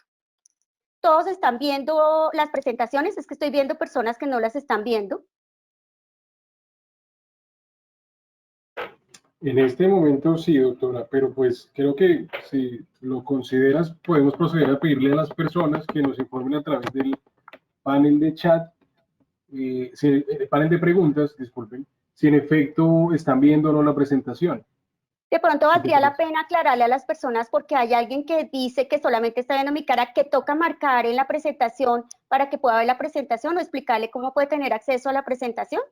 ¿Todos están viendo las presentaciones? Es que estoy viendo personas que no las están viendo. En este momento sí, doctora, pero pues creo que si lo consideras, podemos proceder a pedirle a las personas que nos informen a través del panel de chat, panel de preguntas, disculpen, si en efecto están viendo o no la presentación. De pronto valdría la pena aclararle a las personas, porque hay alguien que dice que solamente está viendo mi cara, que toca marcar en la presentación para que pueda ver la presentación, o explicarle cómo puede tener acceso a la presentación.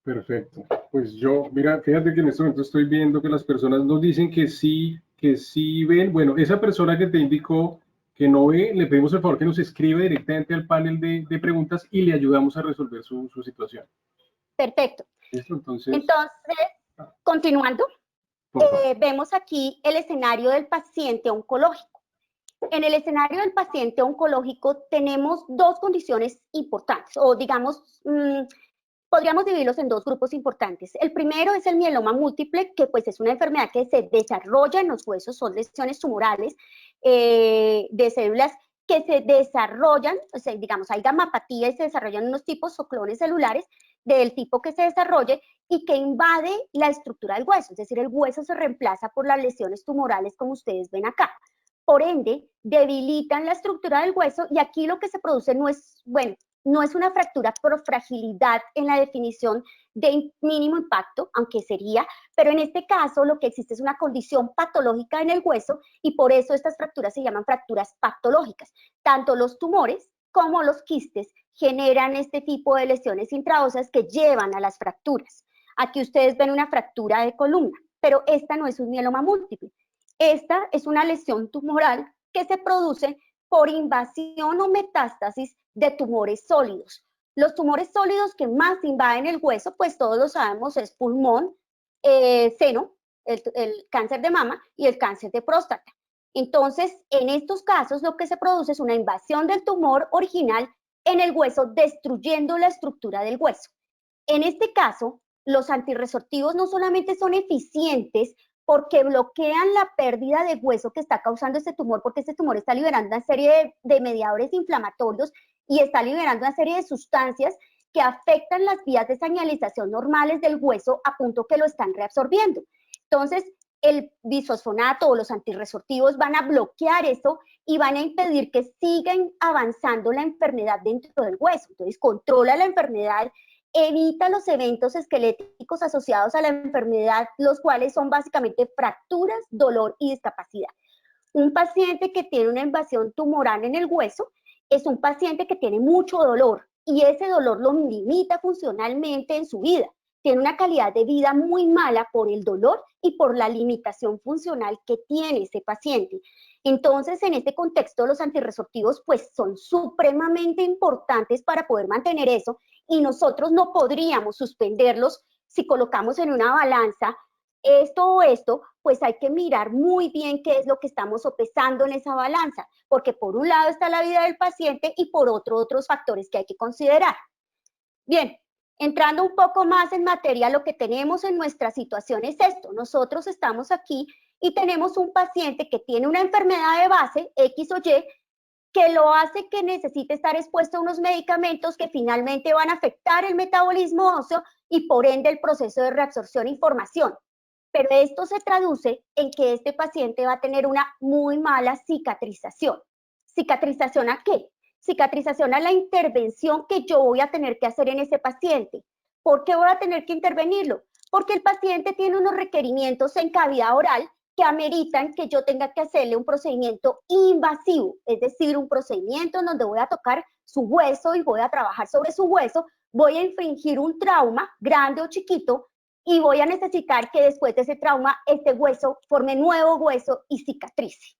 Perfecto. Pues yo, mira, fíjate que en este momento estoy viendo que las personas nos dicen que sí ven. Bueno, esa persona que te indicó que no ve, le pedimos el favor que nos escriba directamente al panel de preguntas y le ayudamos a resolver su situación. Perfecto. ¿Listo? Entonces, continuando, vemos aquí el escenario del paciente oncológico. En el escenario del paciente oncológico tenemos dos condiciones importantes, o digamos, podríamos dividirlos en dos grupos importantes. El primero es el mieloma múltiple, que pues es una enfermedad que se desarrolla en los huesos, son lesiones tumorales de células que se desarrollan, o sea, digamos, hay gamapatía y se desarrollan unos tipos o clones celulares del tipo que se desarrolle y que invade la estructura del hueso, es decir, el hueso se reemplaza por las lesiones tumorales como ustedes ven acá. Por ende, debilitan la estructura del hueso y aquí lo que se produce no es, bueno, no es una fractura por fragilidad en la definición de mínimo impacto, aunque sería, pero en este caso lo que existe es una condición patológica en el hueso y por eso estas fracturas se llaman fracturas patológicas. Tanto los tumores como los quistes generan este tipo de lesiones intraóseas que llevan a las fracturas. Aquí ustedes ven una fractura de columna, pero esta no es un mieloma múltiple. Esta es una lesión tumoral que se produce por invasión o metástasis de tumores sólidos. Los tumores sólidos que más invaden el hueso, pues todos lo sabemos, es pulmón, seno, el cáncer de mama y el cáncer de próstata. Entonces, en estos casos lo que se produce es una invasión del tumor original en el hueso, destruyendo la estructura del hueso. En este caso, los antirresortivos no solamente son eficientes porque bloquean la pérdida de hueso que está causando este tumor, porque este tumor está liberando una serie de mediadores inflamatorios y está liberando una serie de sustancias que afectan las vías de señalización normales del hueso a punto que lo están reabsorbiendo. Entonces, el bisfosfonato o los antirresortivos van a bloquear eso y van a impedir que sigan avanzando la enfermedad dentro del hueso. Entonces, controla la enfermedad, evita los eventos esqueléticos asociados a la enfermedad, los cuales son básicamente fracturas, dolor y discapacidad. Un paciente que tiene una invasión tumoral en el hueso es un paciente que tiene mucho dolor y ese dolor lo limita funcionalmente en su vida. Tiene una calidad de vida muy mala por el dolor y por la limitación funcional que tiene ese paciente. Entonces, en este contexto, los antirresortivos pues son supremamente importantes para poder mantener eso y nosotros no podríamos suspenderlos si colocamos en una balanza esto o esto, pues hay que mirar muy bien qué es lo que estamos sopesando en esa balanza, porque por un lado está la vida del paciente y por otro otros factores que hay que considerar. Bien, entrando un poco más en materia, lo que tenemos en nuestra situación es esto. Nosotros estamos aquí y tenemos un paciente que tiene una enfermedad de base, X o Y, que lo hace que necesite estar expuesto a unos medicamentos que finalmente van a afectar el metabolismo óseo y por ende el proceso de reabsorción e información. Pero esto se traduce en que este paciente va a tener una muy mala cicatrización. ¿Cicatrización a qué? Cicatrización a la intervención que yo voy a tener que hacer en ese paciente. ¿Por qué voy a tener que intervenirlo? Porque el paciente tiene unos requerimientos en cavidad oral que ameritan que yo tenga que hacerle un procedimiento invasivo, es decir, un procedimiento en donde voy a tocar su hueso y voy a trabajar sobre su hueso, voy a infringir un trauma, grande o chiquito, y voy a necesitar que después de ese trauma, este hueso forme nuevo hueso y cicatrice.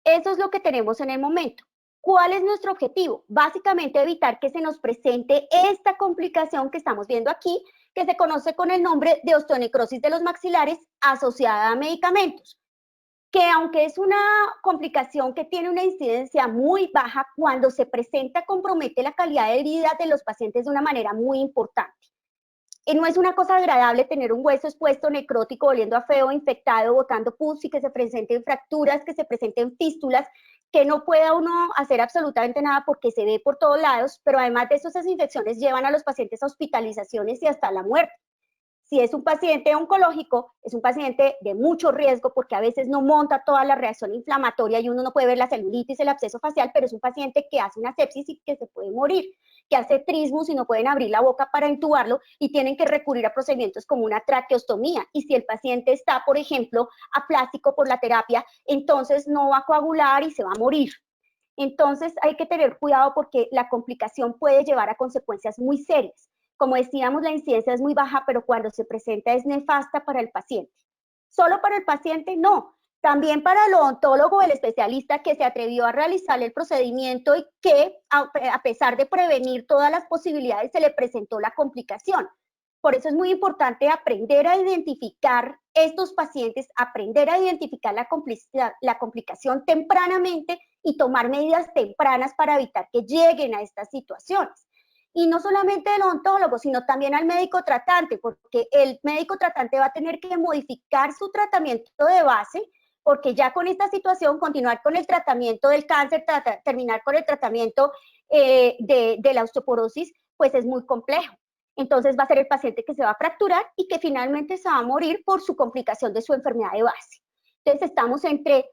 Eso es lo que tenemos en el momento. ¿Cuál es nuestro objetivo? Básicamente evitar que se nos presente esta complicación que estamos viendo aquí, que se conoce con el nombre de osteonecrosis de los maxilares asociada a medicamentos, que aunque es una complicación que tiene una incidencia muy baja, cuando se presenta compromete la calidad de vida de los pacientes de una manera muy importante. Y no es una cosa agradable tener un hueso expuesto, necrótico, oliendo a feo, infectado, botando pus y que se presenten fracturas, que se presenten fístulas, que no pueda uno hacer absolutamente nada porque se ve por todos lados, pero además de eso, esas infecciones llevan a los pacientes a hospitalizaciones y hasta la muerte. Si es un paciente oncológico, es un paciente de mucho riesgo porque a veces no monta toda la reacción inflamatoria y uno no puede ver la celulitis, el absceso facial, pero es un paciente que hace una sepsis y que se puede morir, que hace trismus y no pueden abrir la boca para intubarlo y tienen que recurrir a procedimientos como una traqueostomía. Y si el paciente está, por ejemplo, aplástico por la terapia, entonces no va a coagular y se va a morir. Entonces hay que tener cuidado porque la complicación puede llevar a consecuencias muy serias. Como decíamos, la incidencia es muy baja, pero cuando se presenta es nefasta para el paciente. ¿Solo para el paciente? No. También para el odontólogo, el especialista que se atrevió a realizar el procedimiento y que, a pesar de prevenir todas las posibilidades, se le presentó la complicación. Por eso es muy importante aprender a identificar estos pacientes, aprender a identificar la complicación tempranamente y tomar medidas tempranas para evitar que lleguen a estas situaciones. Y no solamente el odontólogo, sino también al médico tratante, porque el médico tratante va a tener que modificar su tratamiento de base, porque ya con esta situación, continuar con el tratamiento del cáncer, terminar con el tratamiento de la osteoporosis, pues es muy complejo. Entonces va a ser el paciente que se va a fracturar y que finalmente se va a morir por su complicación de su enfermedad de base. Entonces estamos entre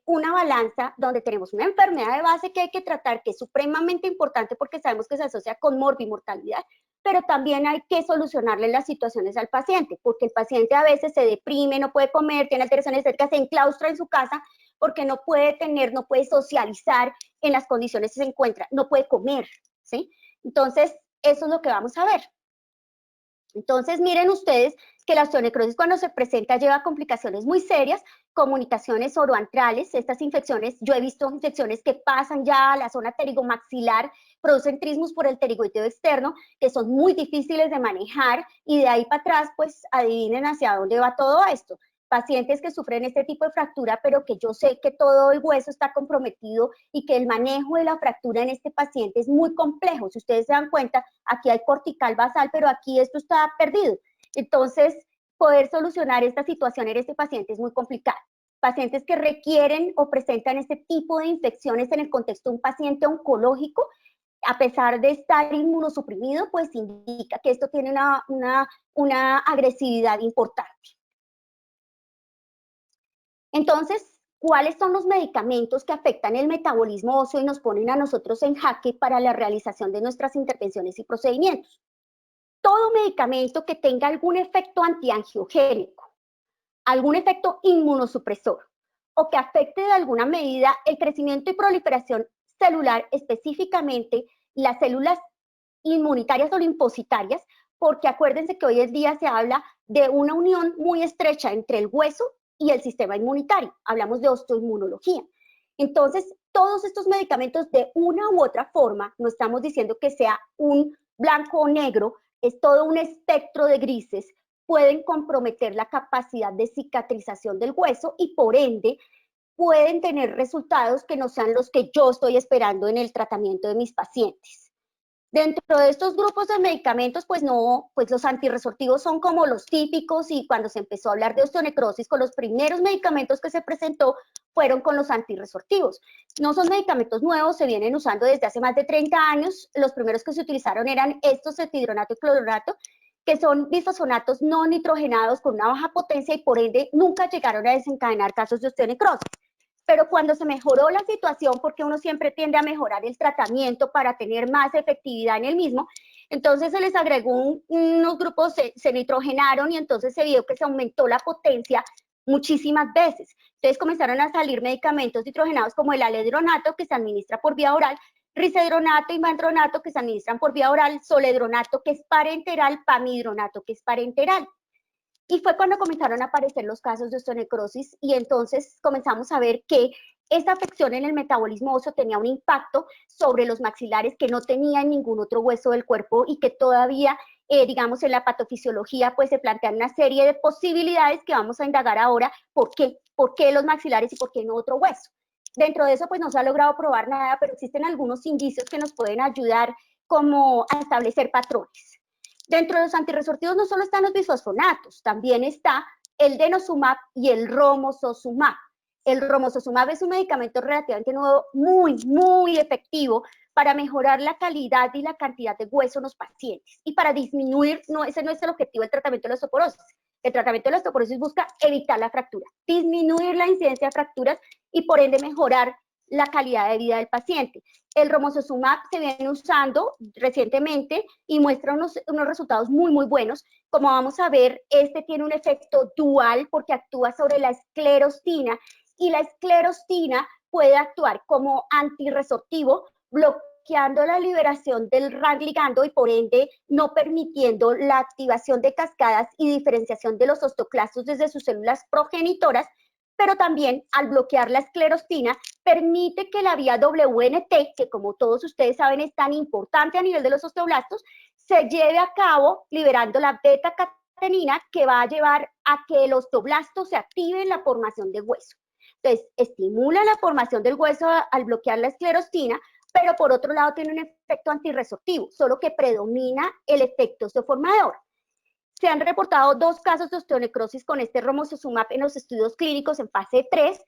una balanza donde tenemos una enfermedad de base que hay que tratar, que es supremamente importante porque sabemos que se asocia con morbimortalidad, pero también hay que solucionarle las situaciones al paciente, porque el paciente a veces se deprime, no puede comer, tiene alteraciones estéticas, se enclaustra en su casa porque no puede socializar en las condiciones que se encuentra, no puede comer, ¿sí? Entonces, eso es lo que vamos a ver. Entonces, miren ustedes que la osteonecrosis cuando se presenta lleva complicaciones muy serias, comunicaciones oroantrales, estas infecciones, yo he visto infecciones que pasan ya a la zona pterigomaxilar, producen trismus por el pterigoideo externo, que son muy difíciles de manejar, y de ahí para atrás, pues adivinen hacia dónde va todo esto. Pacientes que sufren este tipo de fractura, pero que yo sé que todo el hueso está comprometido y que el manejo de la fractura en este paciente es muy complejo. Si ustedes se dan cuenta, aquí hay cortical basal, pero aquí esto está perdido. Entonces, poder solucionar esta situación en este paciente es muy complicado. Pacientes que requieren o presentan este tipo de infecciones en el contexto de un paciente oncológico, a pesar de estar inmunosuprimido, pues indica que esto tiene una agresividad importante. Entonces, ¿cuáles son los medicamentos que afectan el metabolismo óseo y nos ponen a nosotros en jaque para la realización de nuestras intervenciones y procedimientos? Todo medicamento que tenga algún efecto antiangiogénico, algún efecto inmunosupresor o que afecte de alguna medida el crecimiento y proliferación celular, específicamente las células inmunitarias o linfocitarias, porque acuérdense que hoy en día se habla de una unión muy estrecha entre el hueso y el sistema inmunitario. Hablamos de osteoinmunología. Entonces, todos estos medicamentos de una u otra forma, no estamos diciendo que sea un blanco o negro, es todo un espectro de grises, pueden comprometer la capacidad de cicatrización del hueso y por ende pueden tener resultados que no sean los que yo estoy esperando en el tratamiento de mis pacientes. Dentro de estos grupos de medicamentos, pues los antirresortivos son como los típicos, y cuando se empezó a hablar de osteonecrosis, con los primeros medicamentos que se presentó fueron con los antirresortivos. No son medicamentos nuevos, se vienen usando desde hace más de 30 años. Los primeros que se utilizaron eran estos, cetidronato y cloronato, que son bisfosfonatos no nitrogenados con una baja potencia y por ende nunca llegaron a desencadenar casos de osteonecrosis. Pero cuando se mejoró la situación, porque uno siempre tiende a mejorar el tratamiento para tener más efectividad en el mismo, entonces se les agregó unos grupos, se nitrogenaron y entonces se vio que se aumentó la potencia muchísimas veces. Entonces comenzaron a salir medicamentos nitrogenados como el aledronato, que se administra por vía oral, risedronato y mandronato, que se administran por vía oral, soledronato, que es parenteral, pamidronato, que es parenteral. Y fue cuando comenzaron a aparecer los casos de osteonecrosis y entonces comenzamos a ver que esta afección en el metabolismo óseo tenía un impacto sobre los maxilares que no tenía en ningún otro hueso del cuerpo y que todavía, digamos, en la patofisiología, pues se plantean una serie de posibilidades que vamos a indagar ahora. ¿Por qué? ¿Por qué los maxilares y por qué no otro hueso? Dentro de eso, pues no se ha logrado probar nada, pero existen algunos indicios que nos pueden ayudar como a establecer patrones. Dentro de los antirresortivos no solo están los bisfosfonatos, también está el denosumab y el romosozumab. El romosozumab es un medicamento relativamente nuevo, muy efectivo para mejorar la calidad y la cantidad de hueso en los pacientes y para disminuir, ese no es el objetivo del tratamiento de la osteoporosis. El tratamiento de la osteoporosis busca evitar la fractura, disminuir la incidencia de fracturas y por ende mejorar la calidad de vida del paciente. El romosozumab se viene usando recientemente y muestra unos resultados muy buenos. Como vamos a ver, este tiene un efecto dual porque actúa sobre la esclerostina y la esclerostina puede actuar como antirresortivo, bloqueando la liberación del RAS ligando y por ende no permitiendo la activación de cascadas y diferenciación de los osteoclastos desde sus células progenitoras, pero también al bloquear la esclerostina permite que la vía WNT, que como todos ustedes saben es tan importante a nivel de los osteoblastos, se lleve a cabo liberando la beta-catenina que va a llevar a que el osteoblasto se active en la formación de hueso. Entonces, estimula la formación del hueso al bloquear la esclerostina, pero por otro lado tiene un efecto antirresortivo, solo que predomina el efecto osteoformador. Se han reportado 2 casos de osteonecrosis con este romosozumab en los estudios clínicos en fase 3,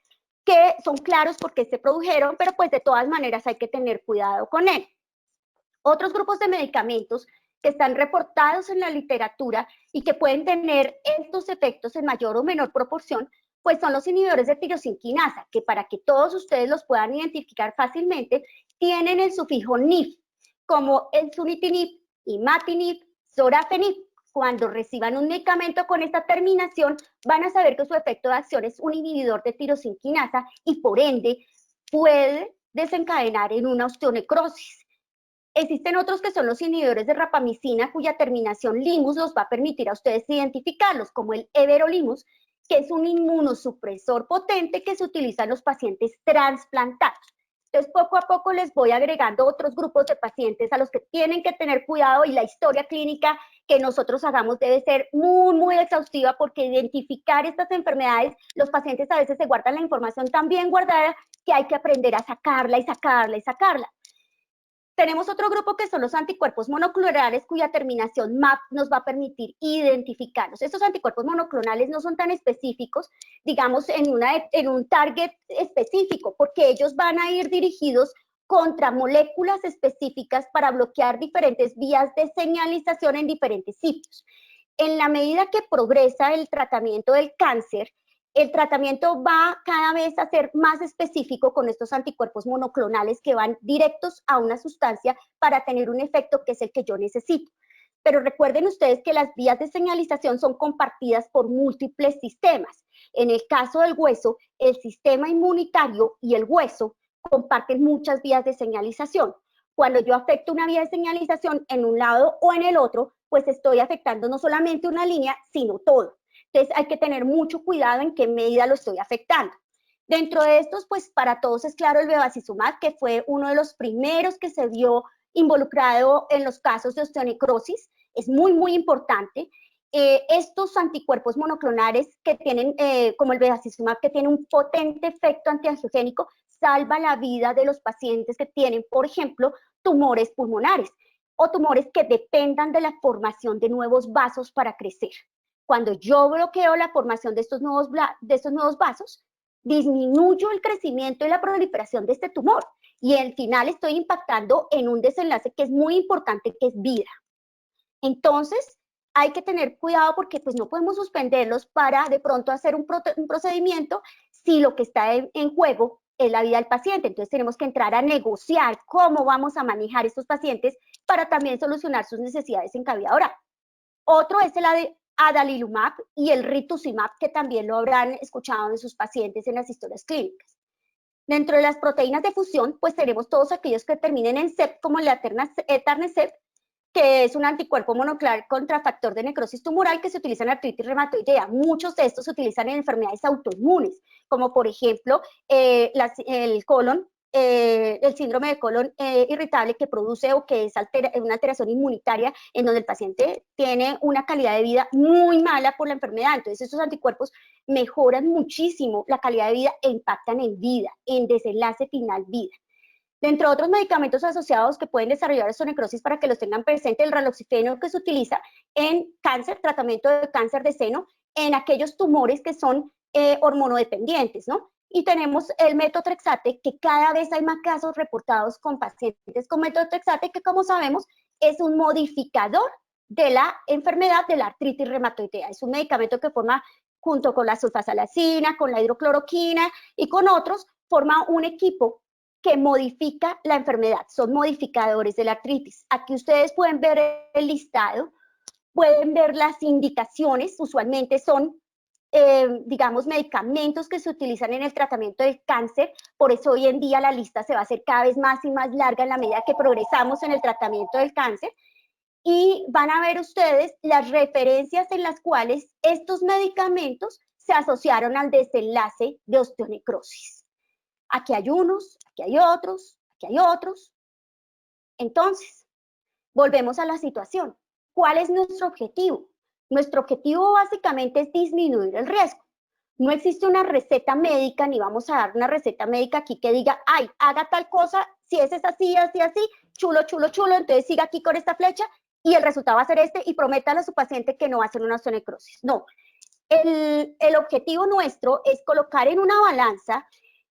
que son claros porque se produjeron, pero pues de todas maneras hay que tener cuidado con él. Otros grupos de medicamentos que están reportados en la literatura y que pueden tener estos efectos en mayor o menor proporción, pues son los inhibidores de tirosinquinasa, que para que todos ustedes los puedan identificar fácilmente, tienen el sufijo NIF, como el sunitinib, imatinib, sorafenib. Cuando reciban un medicamento con esta terminación, van a saber que su efecto de acción es un inhibidor de tirosinquinasa y por ende puede desencadenar en una osteonecrosis. Existen otros que son los inhibidores de rapamicina, cuya terminación limus los va a permitir a ustedes identificarlos, como el everolimus, que es un inmunosupresor potente que se utiliza en los pacientes trasplantados. Entonces, poco a poco les voy agregando otros grupos de pacientes a los que tienen que tener cuidado y la historia clínica que nosotros hagamos debe ser muy exhaustiva porque identificar estas enfermedades, los pacientes a veces se guardan la información tan bien guardada que hay que aprender a sacarla y sacarla. Tenemos otro grupo que son los anticuerpos monoclonales cuya terminación MAP nos va a permitir identificarlos. Estos anticuerpos monoclonales no son tan específicos, digamos, en un target específico, porque ellos van a ir dirigidos contra moléculas específicas para bloquear diferentes vías de señalización en diferentes sitios. En la medida que progresa el tratamiento del cáncer, el tratamiento va cada vez a ser más específico con estos anticuerpos monoclonales que van directos a una sustancia para tener un efecto que es el que yo necesito. Pero recuerden ustedes que las vías de señalización son compartidas por múltiples sistemas. En el caso del hueso, el sistema inmunitario y el hueso comparten muchas vías de señalización. Cuando yo afecto una vía de señalización en un lado o en el otro, pues estoy afectando no solamente una línea, sino todo. Entonces hay que tener mucho cuidado en qué medida lo estoy afectando. Dentro de estos, pues para todos es claro el bevacizumab, que fue uno de los primeros que se vio involucrado en los casos de osteonecrosis. Es muy importante. Estos anticuerpos monoclonales que tienen, como el bevacizumab, que tiene un potente efecto antiangiogénico, salva la vida de los pacientes que tienen, por ejemplo, tumores pulmonares o tumores que dependan de la formación de nuevos vasos para crecer. Cuando yo bloqueo la formación de estos nuevos vasos, disminuyo el crecimiento y la proliferación de este tumor y al final estoy impactando en un desenlace que es muy importante, que es vida. Entonces, hay que tener cuidado porque pues, no podemos suspenderlos para de pronto hacer un procedimiento si lo que está en juego es la vida del paciente. Entonces, tenemos que entrar a negociar cómo vamos a manejar estos pacientes para también solucionar sus necesidades en cavidad oral. Otro es el adalimumab y el rituximab, que también lo habrán escuchado en sus pacientes en las historias clínicas. Dentro de las proteínas de fusión, pues tenemos todos aquellos que terminen en CEP, como el Etanercept, que es un anticuerpo monoclonal contra factor de necrosis tumoral que se utiliza en artritis reumatoidea. Muchos de estos se utilizan en enfermedades autoinmunes, como por ejemplo el colon, el síndrome de colon irritable que produce o que es una alteración inmunitaria en donde el paciente tiene una calidad de vida muy mala por la enfermedad. Entonces estos anticuerpos mejoran muchísimo la calidad de vida e impactan en vida, en desenlace final vida. Dentro de otros medicamentos asociados que pueden desarrollar osteonecrosis para que los tengan presente, el raloxifeno que se utiliza en cáncer, tratamiento de cáncer de seno, en aquellos tumores que son hormonodependientes, ¿no? Y tenemos el metotrexate, que cada vez hay más casos reportados con pacientes con metotrexate, que como sabemos es un modificador de la enfermedad de la artritis reumatoidea. Es un medicamento que forma, junto con la sulfasalacina, con la hidrocloroquina y con otros, forma un equipo que modifica la enfermedad. Son modificadores de la artritis. Aquí ustedes pueden ver el listado, pueden ver las indicaciones, usualmente son digamos, medicamentos que se utilizan en el tratamiento del cáncer. Por eso hoy en día la lista se va a hacer cada vez más y más larga en la medida que progresamos en el tratamiento del cáncer. Y van a ver ustedes las referencias en las cuales estos medicamentos se asociaron al desenlace de osteonecrosis. Aquí hay unos, aquí hay otros, aquí hay otros. Entonces, volvemos a la situación. ¿Cuál es nuestro objetivo? Nuestro objetivo básicamente es disminuir el riesgo. No existe una receta médica, ni vamos a dar una receta médica aquí que diga, ay, haga tal cosa, si es así, así, así, chulo, chulo, chulo, entonces siga aquí con esta flecha y el resultado va a ser este y prométale a su paciente que no va a ser una osteonecrosis. No, el objetivo nuestro es colocar en una balanza,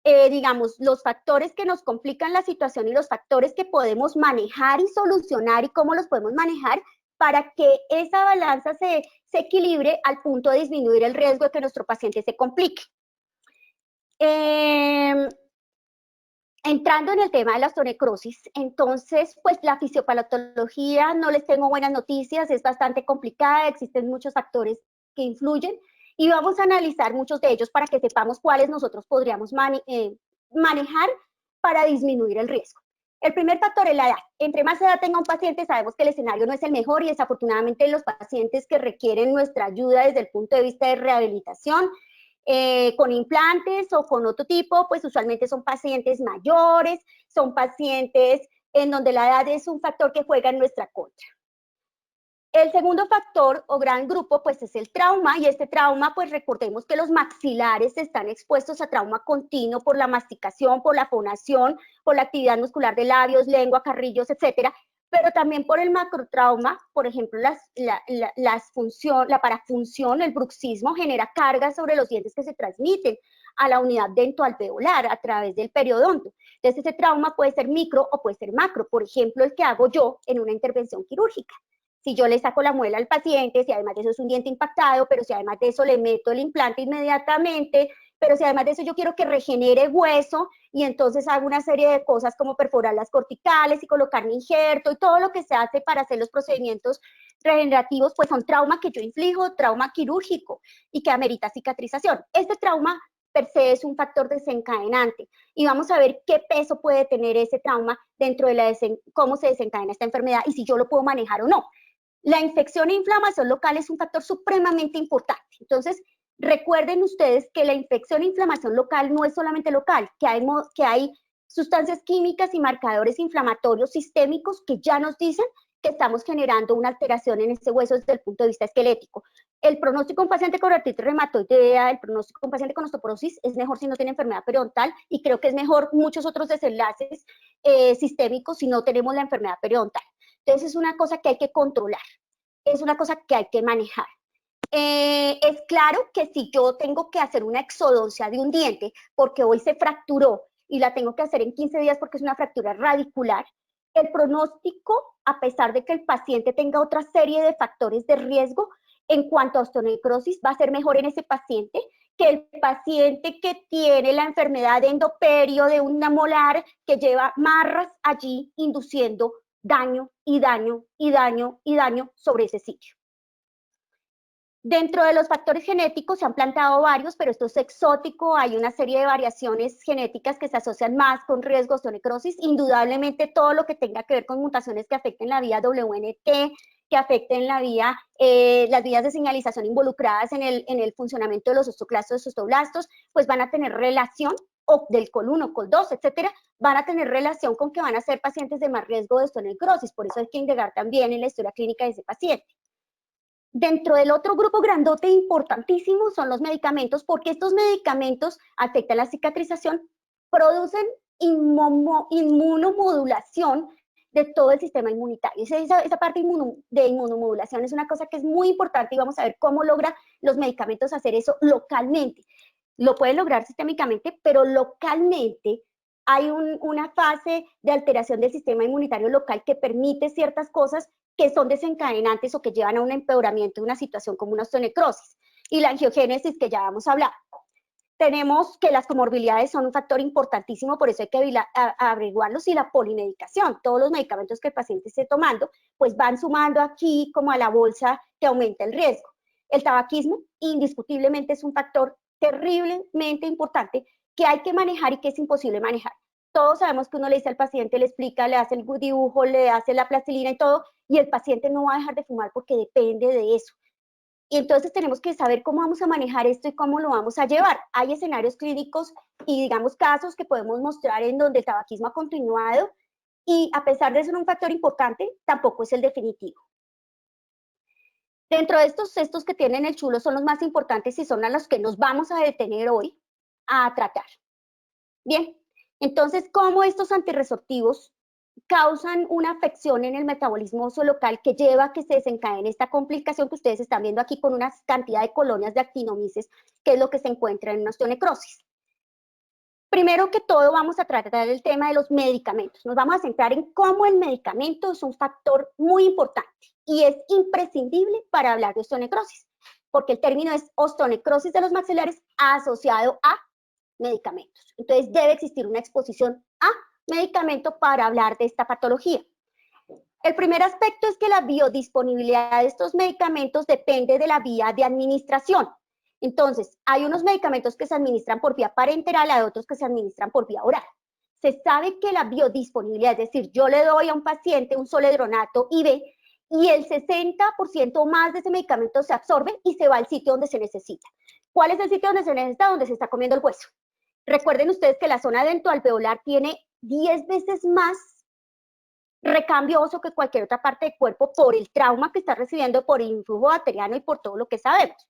digamos, los factores que nos complican la situación y los factores que podemos manejar y solucionar y cómo los podemos manejar para que esa balanza se equilibre al punto de disminuir el riesgo de que nuestro paciente se complique. Entrando en el tema de la osteonecrosis, entonces, pues la fisiopatología, no les tengo buenas noticias, es bastante complicada, existen muchos factores que influyen y vamos a analizar muchos de ellos para que sepamos cuáles nosotros podríamos manejar para disminuir el riesgo. El primer factor es la edad. Entre más edad tenga un paciente, sabemos que el escenario no es el mejor y desafortunadamente los pacientes que requieren nuestra ayuda desde el punto de vista de rehabilitación, con implantes o con otro tipo, pues usualmente son pacientes mayores, son pacientes en donde la edad es un factor que juega en nuestra contra. El segundo factor o gran grupo pues es el trauma y este trauma pues recordemos que los maxilares están expuestos a trauma continuo por la masticación, por la fonación, por la actividad muscular de labios, lengua, carrillos, etcétera, pero también por el macrotrauma, por ejemplo la parafunción, el bruxismo genera cargas sobre los dientes que se transmiten a la unidad dentoalveolar a través del periodonto. Entonces ese trauma puede ser micro o puede ser macro, por ejemplo el que hago yo en una intervención quirúrgica. Si yo le saco la muela al paciente, si además de eso es un diente impactado, pero si además de eso le meto el implante inmediatamente, pero si además de eso yo quiero que regenere hueso y entonces hago una serie de cosas como perforar las corticales y colocar mi injerto y todo lo que se hace para hacer los procedimientos regenerativos, pues son trauma que yo inflijo, trauma quirúrgico y que amerita cicatrización. Este trauma per se es un factor desencadenante y vamos a ver qué peso puede tener ese trauma dentro de cómo se desencadena esta enfermedad y si yo lo puedo manejar o no. La infección e inflamación local es un factor supremamente importante. Entonces, recuerden ustedes que la infección e inflamación local no es solamente local, que hay sustancias químicas y marcadores inflamatorios sistémicos que ya nos dicen que estamos generando una alteración en ese hueso desde el punto de vista esquelético. El pronóstico de un paciente con artritis reumatoidea, el pronóstico de un paciente con osteoporosis es mejor si no tiene enfermedad periodontal y creo que es mejor muchos otros desenlaces sistémicos si no tenemos la enfermedad periodontal. Entonces es una cosa que hay que controlar, es una cosa que hay que manejar. Es claro que si yo tengo que hacer una exodoncia de un diente porque hoy se fracturó y la tengo que hacer en 15 días porque es una fractura radicular, el pronóstico, a pesar de que el paciente tenga otra serie de factores de riesgo en cuanto a osteonecrosis, va a ser mejor en ese paciente que el paciente que tiene la enfermedad de endoperio de una molar que lleva marras allí induciendo daño y daño y daño y daño sobre ese sitio. Dentro de los factores genéticos se han planteado varios, pero esto es exótico, hay una serie de variaciones genéticas que se asocian más con riesgo de osteonecrosis, indudablemente todo lo que tenga que ver con mutaciones que afecten la vía WNT, que afecten la vía, las vías de señalización involucradas en el funcionamiento de los osteoclastos y osteoblastos, pues van a tener relación, o del COL1, COL2, etcétera, van a tener relación con que van a ser pacientes de más riesgo de osteonecrosis, por eso hay que integrar también en la historia clínica de ese paciente. Dentro del otro grupo grandote importantísimo son los medicamentos, porque estos medicamentos afectan la cicatrización, producen inmunomodulación de todo el sistema inmunitario. Esa parte de inmunomodulación es una cosa que es muy importante y vamos a ver cómo logra los medicamentos hacer eso localmente. Lo pueden lograr sistémicamente, pero localmente hay una fase de alteración del sistema inmunitario local que permite ciertas cosas que son desencadenantes o que llevan a un empeoramiento de una situación como una osteonecrosis. Y la angiogénesis, que ya vamos a hablar. Tenemos que las comorbilidades son un factor importantísimo, por eso hay que averiguarlos, y la polimedicación. Todos los medicamentos que el paciente esté tomando, pues van sumando aquí como a la bolsa que aumenta el riesgo. El tabaquismo, indiscutiblemente, es un factor terriblemente importante que hay que manejar y que es imposible manejar. Todos sabemos que uno le dice al paciente, le explica, le hace el dibujo, le hace la plastilina y todo, y el paciente no va a dejar de fumar porque depende de eso. Y entonces tenemos que saber cómo vamos a manejar esto y cómo lo vamos a llevar. Hay escenarios clínicos y, digamos, casos que podemos mostrar en donde el tabaquismo ha continuado y, a pesar de ser un factor importante, tampoco es el definitivo. Dentro de estos que tienen el chulo son los más importantes y son a los que nos vamos a detener hoy a tratar. Bien, entonces, ¿cómo estos antirresortivos causan una afección en el metabolismo óseo local que lleva a que se desencadene esta complicación que ustedes están viendo aquí con una cantidad de colonias de actinomices, que es lo que se encuentra en una osteonecrosis? Primero que todo, vamos a tratar el tema de los medicamentos. Nos vamos a centrar en cómo el medicamento es un factor muy importante y es imprescindible para hablar de osteonecrosis, porque el término es osteonecrosis de los maxilares asociado a medicamentos. Entonces, debe existir una exposición a medicamento para hablar de esta patología. El primer aspecto es que la biodisponibilidad de estos medicamentos depende de la vía de administración. Entonces, hay unos medicamentos que se administran por vía parenteral, hay otros que se administran por vía oral. Se sabe que la biodisponibilidad, es decir, yo le doy a un paciente un zoledronato IV y el 60% o más de ese medicamento se absorbe y se va al sitio donde se necesita. ¿Cuál es el sitio donde se necesita? Donde se está comiendo el hueso. Recuerden ustedes que la zona dentoalveolar tiene 10 veces más recambio óseo que cualquier otra parte del cuerpo por el trauma que está recibiendo, por el influjo bacteriano y por todo lo que sabemos.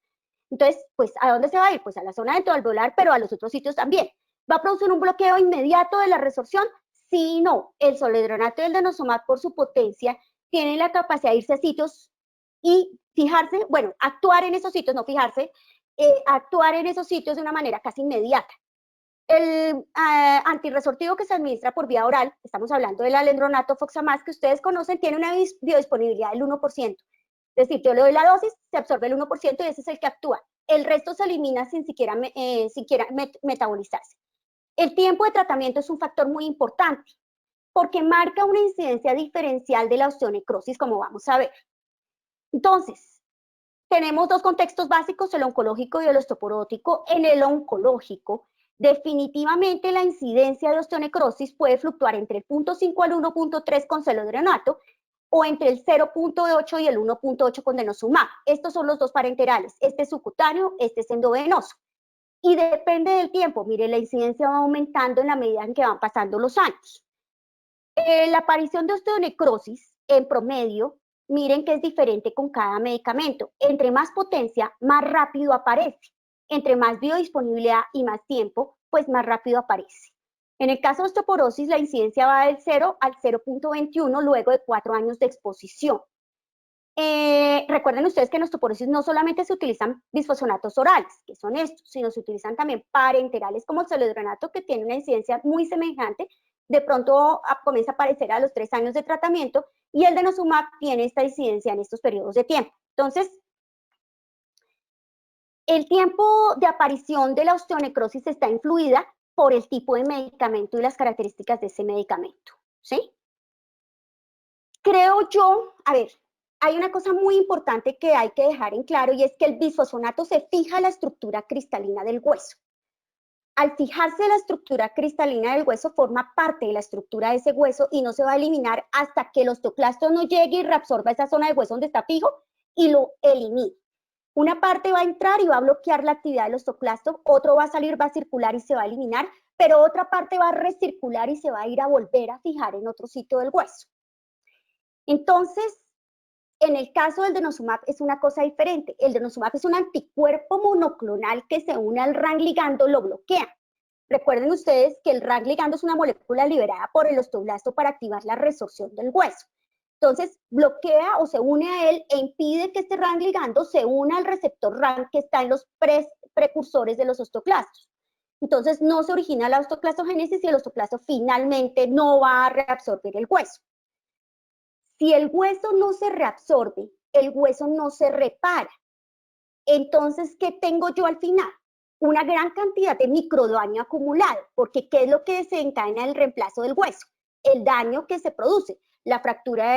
Entonces, pues, ¿a dónde se va a ir? Pues a la zona dentoalveolar, pero a los otros sitios también. ¿Va a producir un bloqueo inmediato de la resorción? Sí y no. El zoledronato y el denosumab, por su potencia, tienen la capacidad de irse a sitios y fijarse, bueno, actuar en esos sitios, no fijarse, actuar en esos sitios de una manera casi inmediata. El antirresortivo que se administra por vía oral, estamos hablando del alendronato foxamaz, que ustedes conocen, tiene una biodisponibilidad del 1%. Es decir, yo le doy la dosis, se absorbe el 1% y ese es el que actúa. El resto se elimina sin siquiera metabolizarse. El tiempo de tratamiento es un factor muy importante porque marca una incidencia diferencial de la osteonecrosis, como vamos a ver. Entonces, tenemos dos contextos básicos, el oncológico y el osteoporótico. En el oncológico, definitivamente la incidencia de osteonecrosis puede fluctuar entre el 0.5 al 1.3 con zoledronato o entre el 0.8 y el 1.8 con denosumab. Estos son los dos parenterales. Este es subcutáneo, este es endovenoso. Y depende del tiempo. Mire, la incidencia va aumentando en la medida en que van pasando los años. La aparición de osteonecrosis, en promedio, miren que es diferente con cada medicamento. Entre más potencia, más rápido aparece. Entre más biodisponibilidad y más tiempo, pues más rápido aparece. En el caso de osteoporosis, la incidencia va del 0 al 0.21 luego de 4 años de exposición. Recuerden ustedes que en osteoporosis no solamente se utilizan bisfosfonatos orales, que son estos, sino se utilizan también parenterales como el zoledronato, que tiene una incidencia muy semejante. De pronto comienza a aparecer a los 3 años de tratamiento, y el denosumab tiene esta incidencia en estos periodos de tiempo. Entonces, el tiempo de aparición de la osteonecrosis está influida por el tipo de medicamento y las características de ese medicamento, ¿sí? Creo yo, a ver, hay una cosa muy importante que hay que dejar en claro y es que el bisfosfonato se fija a la estructura cristalina del hueso. Al fijarse la estructura cristalina del hueso, forma parte de la estructura de ese hueso y no se va a eliminar hasta que el osteoclasto no llegue y reabsorba esa zona del hueso donde está fijo y lo elimine. Una parte va a entrar y va a bloquear la actividad del osteoclasto, otro va a salir, va a circular y se va a eliminar, pero otra parte va a recircular y se va a ir a volver a fijar en otro sitio del hueso. Entonces, en el caso del denosumab es una cosa diferente. El denosumab es un anticuerpo monoclonal que se une al RAN ligando, lo bloquea. Recuerden ustedes que el RAN ligando es una molécula liberada por el osteoblasto para activar la resorción del hueso. Entonces, bloquea o se une a él e impide que este RAN ligando se una al receptor RAN que está en los precursores de los osteoclastos. Entonces, no se origina la osteoclastogénesis y el osteoclasto finalmente no va a reabsorber el hueso. Si el hueso no se reabsorbe, el hueso no se repara. Entonces, ¿qué tengo yo al final? Una gran cantidad de microdaño acumulado, porque ¿qué es lo que desencadena el reemplazo del hueso? El daño que se produce, la fractura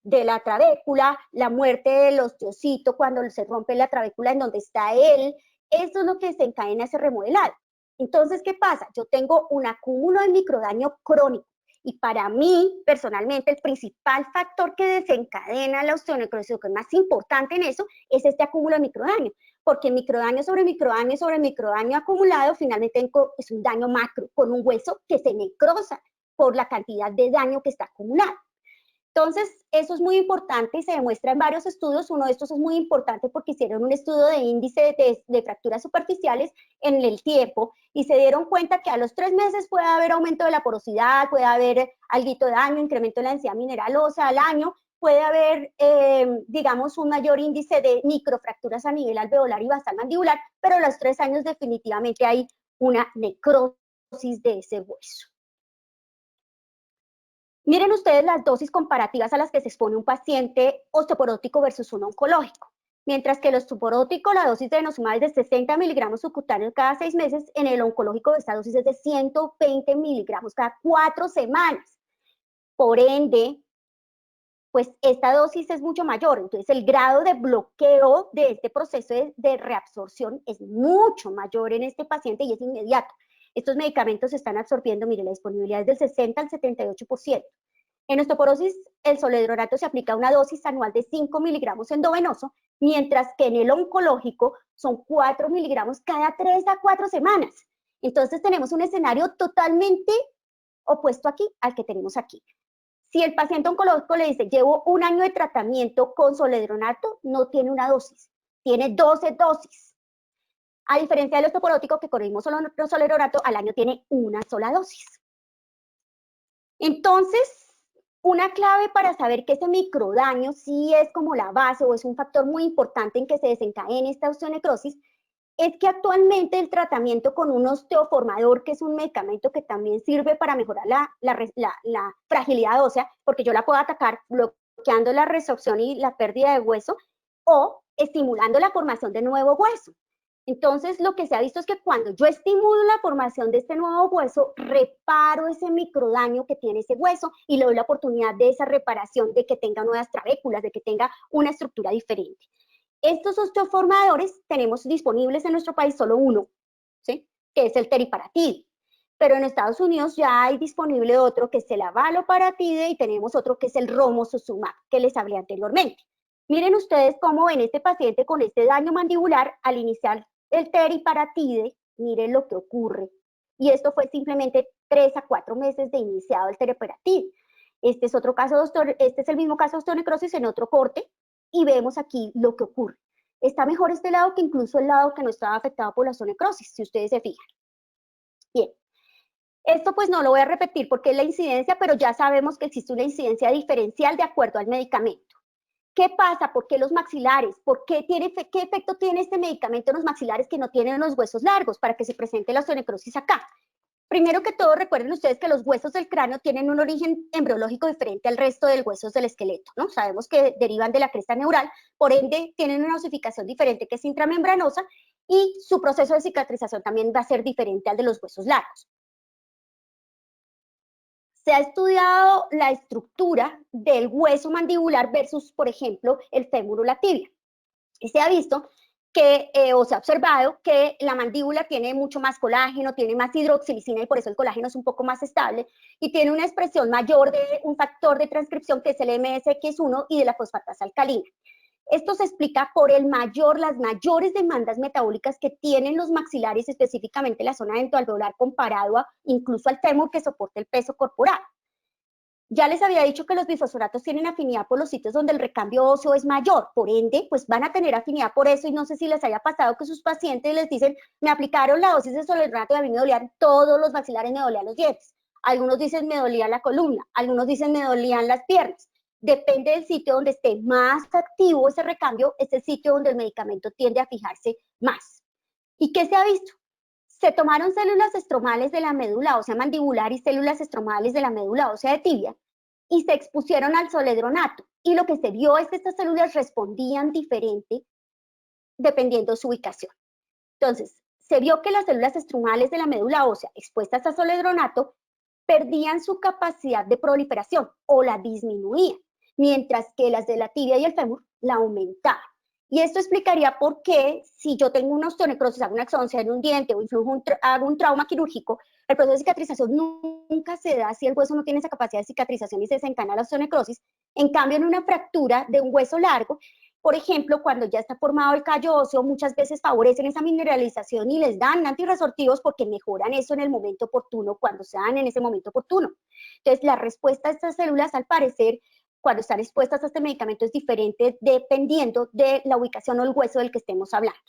de la trabécula, la muerte del osteocito cuando se rompe la trabécula en donde está él, eso es lo que desencadena ese remodelado. Entonces, ¿qué pasa? Yo tengo un acúmulo de microdaño crónico. Y para mí, personalmente, el principal factor que desencadena la osteonecrosis, que es más importante en eso, es este acúmulo de microdaño, porque microdaño sobre microdaño sobre microdaño acumulado finalmente es un daño macro, con un hueso que se necrosa por la cantidad de daño que está acumulado. Entonces, eso es muy importante y se demuestra en varios estudios. Uno de estos es muy importante porque hicieron un estudio de índice de fracturas superficiales en el tiempo y se dieron cuenta que a los 3 meses puede haber aumento de la porosidad, puede haber alguito de daño, incremento de la densidad mineral ósea al año, puede haber, digamos, un mayor índice de microfracturas a nivel alveolar y basal mandibular, pero a los 3 años definitivamente hay una necrosis de ese hueso. Miren ustedes las dosis comparativas a las que se expone un paciente osteoporótico versus un oncológico. Mientras que el osteoporótico, la dosis de denosumab es de 60 miligramos subcutáneos cada 6 meses, en el oncológico esta dosis es de 120 miligramos cada 4 semanas. Por ende, pues esta dosis es mucho mayor, entonces el grado de bloqueo de este proceso de reabsorción es mucho mayor en este paciente y es inmediato. Estos medicamentos se están absorbiendo, mire, la disponibilidad es del 60 al 78%. En osteoporosis, el zoledronato se aplica una dosis anual de 5 miligramos endovenoso, mientras que en el oncológico son 4 miligramos cada 3 a 4 semanas. Entonces tenemos un escenario totalmente opuesto aquí al que tenemos aquí. Si el paciente oncológico le dice, llevo 1 año de tratamiento con zoledronato, no tiene una dosis, tiene 12 dosis. A diferencia del osteoporótico, que con el mismo zoledronato al año tiene una sola dosis. Entonces, una clave para saber que ese microdaño sí es como la base o es un factor muy importante en que se desencadene esta osteonecrosis, es que actualmente el tratamiento con un osteoformador, que es un medicamento que también sirve para mejorar la fragilidad ósea, porque yo la puedo atacar bloqueando la resorción y la pérdida de hueso, o estimulando la formación de nuevo hueso. Entonces, lo que se ha visto es que cuando yo estimulo la formación de este nuevo hueso, reparo ese microdaño que tiene ese hueso y le doy la oportunidad de esa reparación, de que tenga nuevas trabéculas, de que tenga una estructura diferente. Estos osteoformadores tenemos disponibles en nuestro país solo uno, ¿sí? Que es el teriparatide. Pero en Estados Unidos ya hay disponible otro que es el abaloparatide y tenemos otro que es el romosozumab, que les hablé anteriormente. Miren ustedes cómo ven este paciente con este daño mandibular al iniciar el teriparatide, miren lo que ocurre. Y esto fue simplemente 3 a 4 meses de iniciado el teriparatide. Este es otro caso, este es el mismo caso de osteonecrosis en otro corte y vemos aquí lo que ocurre. Está mejor este lado que incluso el lado que no estaba afectado por la osteonecrosis, si ustedes se fijan. Bien. Esto pues no lo voy a repetir porque es la incidencia, pero ya sabemos que existe una incidencia diferencial de acuerdo al medicamento. ¿Qué pasa? ¿Por qué los maxilares? ¿Qué efecto tiene este medicamento en los maxilares que no tienen los huesos largos para que se presente la osteonecrosis acá? Primero que todo, recuerden ustedes que los huesos del cráneo tienen un origen embriológico diferente al resto de huesos del esqueleto, ¿no? Sabemos que derivan de la cresta neural, por ende tienen una osificación diferente que es intramembranosa y su proceso de cicatrización también va a ser diferente al de los huesos largos. Se ha estudiado la estructura del hueso mandibular versus, por ejemplo, el fémur o la tibia. Y se ha visto que, o se ha observado que la mandíbula tiene mucho más colágeno, tiene más hidroxilicina y por eso el colágeno es un poco más estable y tiene una expresión mayor de un factor de transcripción que es el MSX1 y de la fosfatasa alcalina. Esto se explica por las mayores demandas metabólicas que tienen los maxilares, específicamente la zona dentoalveolar, comparado incluso al fémur que soporta el peso corporal. Ya les había dicho que los bifosfonatos tienen afinidad por los sitios donde el recambio óseo es mayor, por ende, pues van a tener afinidad por eso, y no sé si les haya pasado que sus pacientes les dicen, me aplicaron la dosis de soledronato y a mí me dolían todos los maxilares, me dolían los dientes. Algunos dicen me dolía la columna, algunos dicen me dolían las piernas. Depende del sitio donde esté más activo ese recambio, es el sitio donde el medicamento tiende a fijarse más. ¿Y qué se ha visto? Se tomaron células estromales de la médula ósea mandibular y células estromales de la médula ósea de tibia y se expusieron al soledronato. Y lo que se vio es que estas células respondían diferente dependiendo de su ubicación. Entonces, se vio que las células estromales de la médula ósea expuestas a soledronato perdían su capacidad de proliferación o la disminuían, mientras que las de la tibia y el fémur la aumentaban. Y esto explicaría por qué, si yo tengo una osteonecrosis, hago una exoncia en un diente o hago un trauma quirúrgico, el proceso de cicatrización nunca se da si el hueso no tiene esa capacidad de cicatrización y se desencadena la osteonecrosis. En cambio, en una fractura de un hueso largo, por ejemplo, cuando ya está formado el callo óseo, muchas veces favorecen esa mineralización y les dan antirresortivos porque mejoran eso en el momento oportuno, cuando se dan en ese momento oportuno. Entonces, la respuesta de estas células, al parecer, cuando están expuestas a este medicamento es diferente dependiendo de la ubicación o el hueso del que estemos hablando.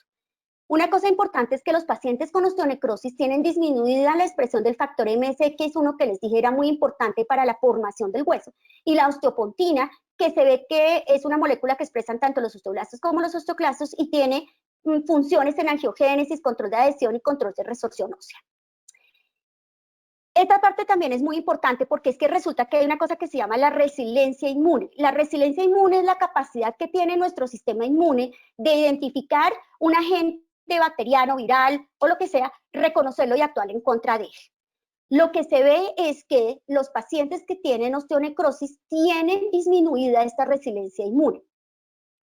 Una cosa importante es que los pacientes con osteonecrosis tienen disminuida la expresión del factor MSX1, que les dije era muy importante para la formación del hueso, y la osteopontina, que se ve que es una molécula que expresan tanto los osteoblastos como los osteoclastos y tiene funciones en angiogénesis, control de adhesión y control de resorción ósea. Esta parte también es muy importante porque es que resulta que hay una cosa que se llama la resiliencia inmune. La resiliencia inmune es la capacidad que tiene nuestro sistema inmune de identificar un agente bacteriano, viral o lo que sea, reconocerlo y actuar en contra de él. Lo que se ve es que los pacientes que tienen osteonecrosis tienen disminuida esta resiliencia inmune.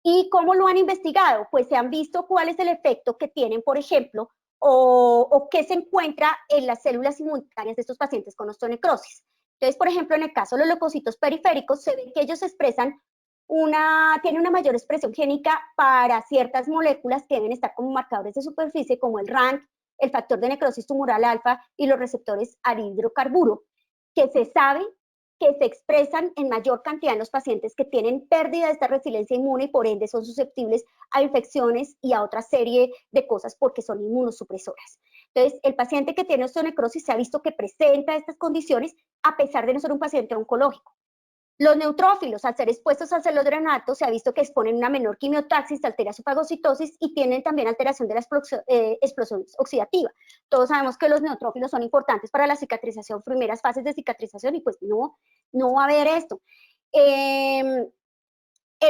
¿Y cómo lo han investigado? Pues se han visto cuál es el efecto que tienen, por ejemplo, o qué se encuentra en las células inmunitarias de estos pacientes con osteonecrosis. Entonces, por ejemplo, en el caso de los leucocitos periféricos, se ve que ellos expresan tienen una mayor expresión génica para ciertas moléculas que deben estar como marcadores de superficie, como el RANK, el factor de necrosis tumoral alfa y los receptores anhidrocarburo, que se sabe que se expresan en mayor cantidad en los pacientes que tienen pérdida de esta resiliencia inmune y por ende son susceptibles a infecciones y a otra serie de cosas porque son inmunosupresoras. Entonces, el paciente que tiene osteonecrosis se ha visto que presenta estas condiciones a pesar de no ser un paciente oncológico. Los neutrófilos, al ser expuestos al soledronato, se ha visto que exponen una menor quimiotaxis, altera su fagocitosis y tienen también alteración de la explosión oxidativa. Todos sabemos que los neutrófilos son importantes para la cicatrización, primeras fases de cicatrización, y pues no va a haber esto. El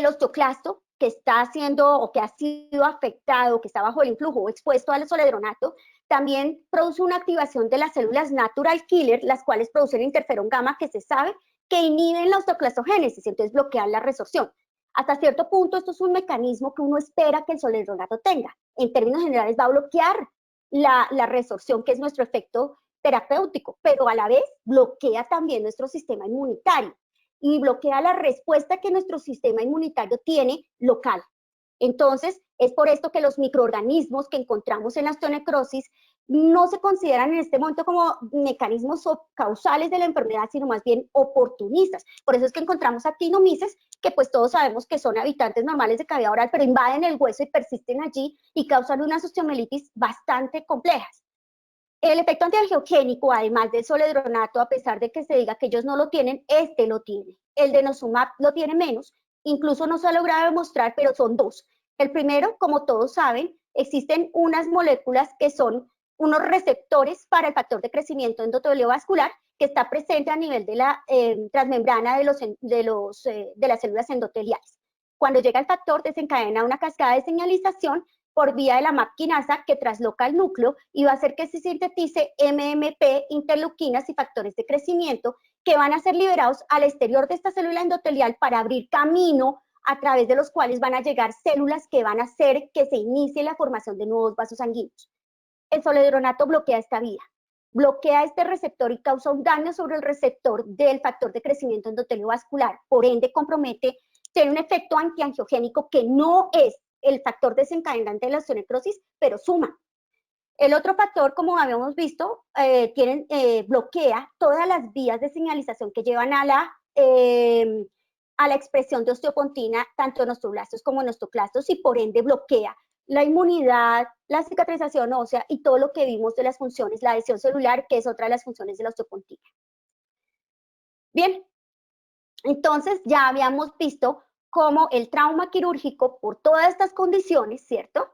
osteoclasto, que está haciendo o que ha sido afectado, que está bajo el influjo o expuesto al soledronato, también produce una activación de las células natural killer, las cuales producen interferón gamma, que se sabe que inhiben la osteoclastogénesis, entonces bloquean la resorción. Hasta cierto punto, esto es un mecanismo que uno espera que el soledronato tenga. En términos generales, va a bloquear la resorción, que es nuestro efecto terapéutico, pero a la vez bloquea también nuestro sistema inmunitario y bloquea la respuesta que nuestro sistema inmunitario tiene local. Entonces, es por esto que los microorganismos que encontramos en la osteonecrosis no se consideran en este momento como mecanismos causales de la enfermedad, sino más bien oportunistas. Por eso es que encontramos actinomyces, que pues todos sabemos que son habitantes normales de cavidad oral, pero invaden el hueso y persisten allí y causan unas osteomielitis bastante complejas. El efecto antiangiogénico, además del soledronato, a pesar de que se diga que ellos no lo tienen, este lo tiene. El denosumab lo tiene menos, incluso no se ha logrado demostrar, pero son dos. El primero, como todos saben, existen unas moléculas que son unos receptores para el factor de crecimiento endoteliovascular que está presente a nivel de la transmembrana de las células endoteliales. Cuando llega el factor, desencadena una cascada de señalización por vía de la MAP quinasa que trasloca el núcleo y va a hacer que se sintetice MMP, interleuquinas y factores de crecimiento que van a ser liberados al exterior de esta célula endotelial para abrir camino a través de los cuales van a llegar células que van a hacer que se inicie la formación de nuevos vasos sanguíneos. El zoledronato bloquea esta vía, bloquea este receptor y causa un daño sobre el receptor del factor de crecimiento endotelio vascular, por ende compromete, tiene un efecto antiangiogénico que no es el factor desencadenante de la osteonecrosis, pero suma. El otro factor, como habíamos visto, bloquea todas las vías de señalización que llevan a la expresión de osteopontina, tanto en osteoblastos como en osteoclastos, y por ende bloquea la inmunidad, la cicatrización ósea y todo lo que vimos de las funciones, la adhesión celular, que es otra de las funciones de la osteopontina. Bien, entonces ya habíamos visto cómo el trauma quirúrgico, por todas estas condiciones, ¿cierto?,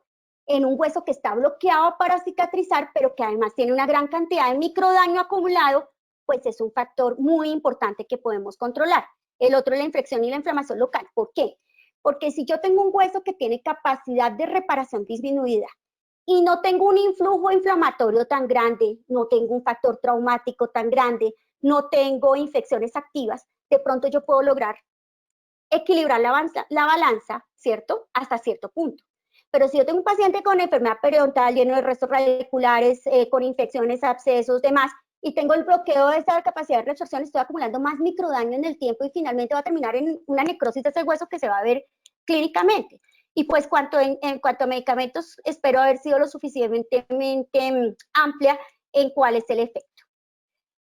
en un hueso que está bloqueado para cicatrizar, pero que además tiene una gran cantidad de microdaño acumulado, pues es un factor muy importante que podemos controlar. El otro es la infección y la inflamación local. ¿Por qué? Porque si yo tengo un hueso que tiene capacidad de reparación disminuida y no tengo un influjo inflamatorio tan grande, no tengo un factor traumático tan grande, no tengo infecciones activas, de pronto yo puedo lograr equilibrar la balanza, ¿cierto?, hasta cierto punto. Pero si yo tengo un paciente con enfermedad periodontal lleno de restos radiculares, con infecciones, abscesos, demás, y tengo el bloqueo de esa capacidad de reabsorción, estoy acumulando más microdaño en el tiempo y finalmente va a terminar en una necrosis de ese hueso que se va a ver clínicamente. Y pues en cuanto a medicamentos, espero haber sido lo suficientemente amplia en cuál es el efecto.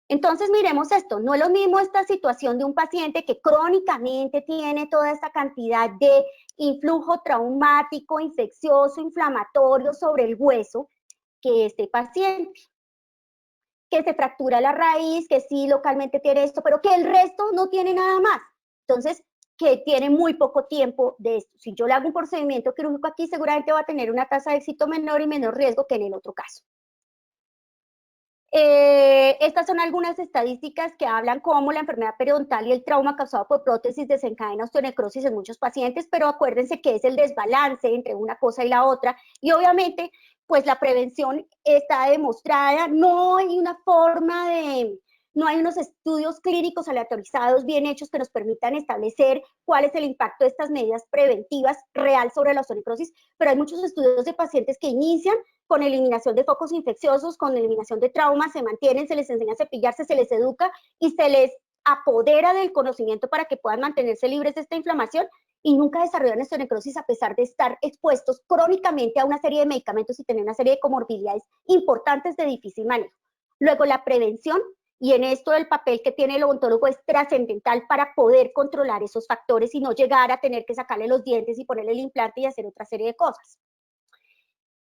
Entonces miremos esto, no es lo mismo esta situación de un paciente que crónicamente tiene toda esta cantidad de influjo traumático, infeccioso, inflamatorio sobre el hueso, que este paciente que se fractura la raíz, que sí localmente tiene esto, pero que el resto no tiene nada más. Entonces, que tiene muy poco tiempo de esto. Si yo le hago un procedimiento quirúrgico aquí, seguramente va a tener una tasa de éxito menor y menor riesgo que en el otro caso. Estas son algunas estadísticas que hablan cómo la enfermedad periodontal y el trauma causado por prótesis desencadena osteonecrosis en muchos pacientes, pero acuérdense que es el desbalance entre una cosa y la otra, y obviamente, pues la prevención está demostrada, no hay una forma de, no hay unos estudios clínicos aleatorizados bien hechos que nos permitan establecer cuál es el impacto de estas medidas preventivas real sobre la osteonecrosis, pero hay muchos estudios de pacientes que inician con eliminación de focos infecciosos, con eliminación de traumas, se mantienen, se les enseña a cepillarse, se les educa y se les apodera del conocimiento para que puedan mantenerse libres de esta inflamación y nunca desarrollan osteonecrosis a pesar de estar expuestos crónicamente a una serie de medicamentos y tener una serie de comorbilidades importantes de difícil manejo. Luego la prevención, y en esto el papel que tiene el odontólogo es trascendental para poder controlar esos factores y no llegar a tener que sacarle los dientes y ponerle el implante y hacer otra serie de cosas.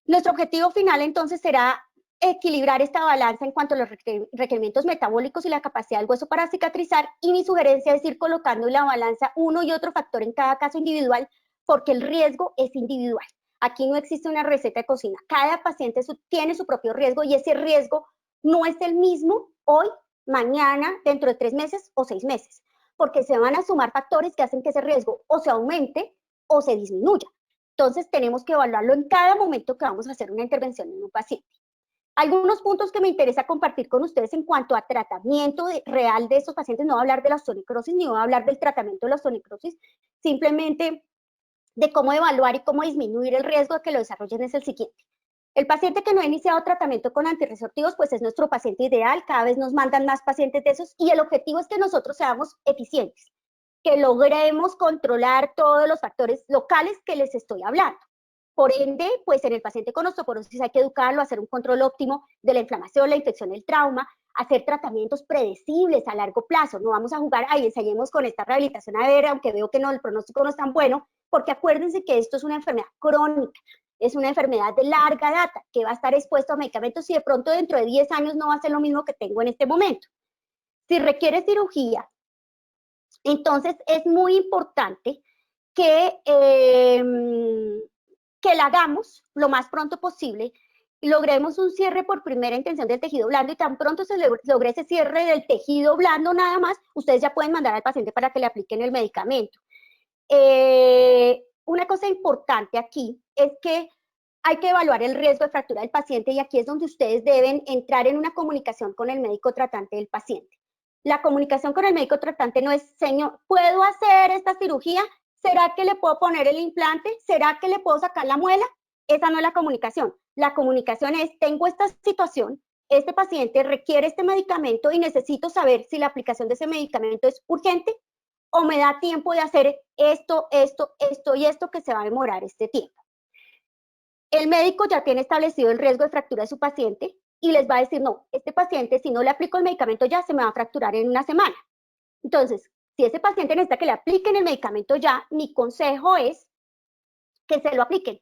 Nuestro objetivo final entonces será equilibrar esta balanza en cuanto a los requerimientos metabólicos y la capacidad del hueso para cicatrizar, y mi sugerencia es ir colocando en la balanza uno y otro factor en cada caso individual, porque el riesgo es individual. Aquí no existe una receta de cocina, cada paciente tiene su propio riesgo y ese riesgo no es el mismo hoy, mañana, dentro de 3 meses o 6 meses, porque se van a sumar factores que hacen que ese riesgo o se aumente o se disminuya. Entonces tenemos que evaluarlo en cada momento que vamos a hacer una intervención en un paciente. Algunos puntos que me interesa compartir con ustedes en cuanto a tratamiento real de estos pacientes, no voy a hablar de la osteonecrosis ni voy a hablar del tratamiento de la osteonecrosis, simplemente de cómo evaluar y cómo disminuir el riesgo de que lo desarrollen es el siguiente. El paciente que no ha iniciado tratamiento con antirresortivos, pues es nuestro paciente ideal, cada vez nos mandan más pacientes de esos y el objetivo es que nosotros seamos eficientes, que logremos controlar todos los factores locales que les estoy hablando. Por ende, pues en el paciente con osteoporosis hay que educarlo, hacer un control óptimo de la inflamación, la infección, el trauma, hacer tratamientos predecibles a largo plazo. No vamos a jugar, ahí ensayemos con esta rehabilitación a ver, aunque veo que no, el pronóstico no es tan bueno, porque acuérdense que esto es una enfermedad crónica, es una enfermedad de larga data, que va a estar expuesto a medicamentos y de pronto dentro de 10 años no va a ser lo mismo que tengo en este momento. Si requiere cirugía, entonces es muy importante que la hagamos lo más pronto posible, logremos un cierre por primera intención del tejido blando y tan pronto se logre ese cierre del tejido blando nada más, ustedes ya pueden mandar al paciente para que le apliquen el medicamento. Una cosa importante aquí es que hay que evaluar el riesgo de fractura del paciente y aquí es donde ustedes deben entrar en una comunicación con el médico tratante del paciente. La comunicación con el médico tratante no es, señor, ¿puedo hacer esta cirugía? ¿Será que le puedo poner el implante? ¿Será que le puedo sacar la muela? Esa no es la comunicación. La comunicación es, tengo esta situación, este paciente requiere este medicamento y necesito saber si la aplicación de ese medicamento es urgente o me da tiempo de hacer esto, esto, esto y esto que se va a demorar este tiempo. El médico ya tiene establecido el riesgo de fractura de su paciente y les va a decir, no, este paciente si no le aplico el medicamento ya se me va a fracturar en una semana. Entonces, si ese paciente necesita que le apliquen el medicamento ya, mi consejo es que se lo apliquen.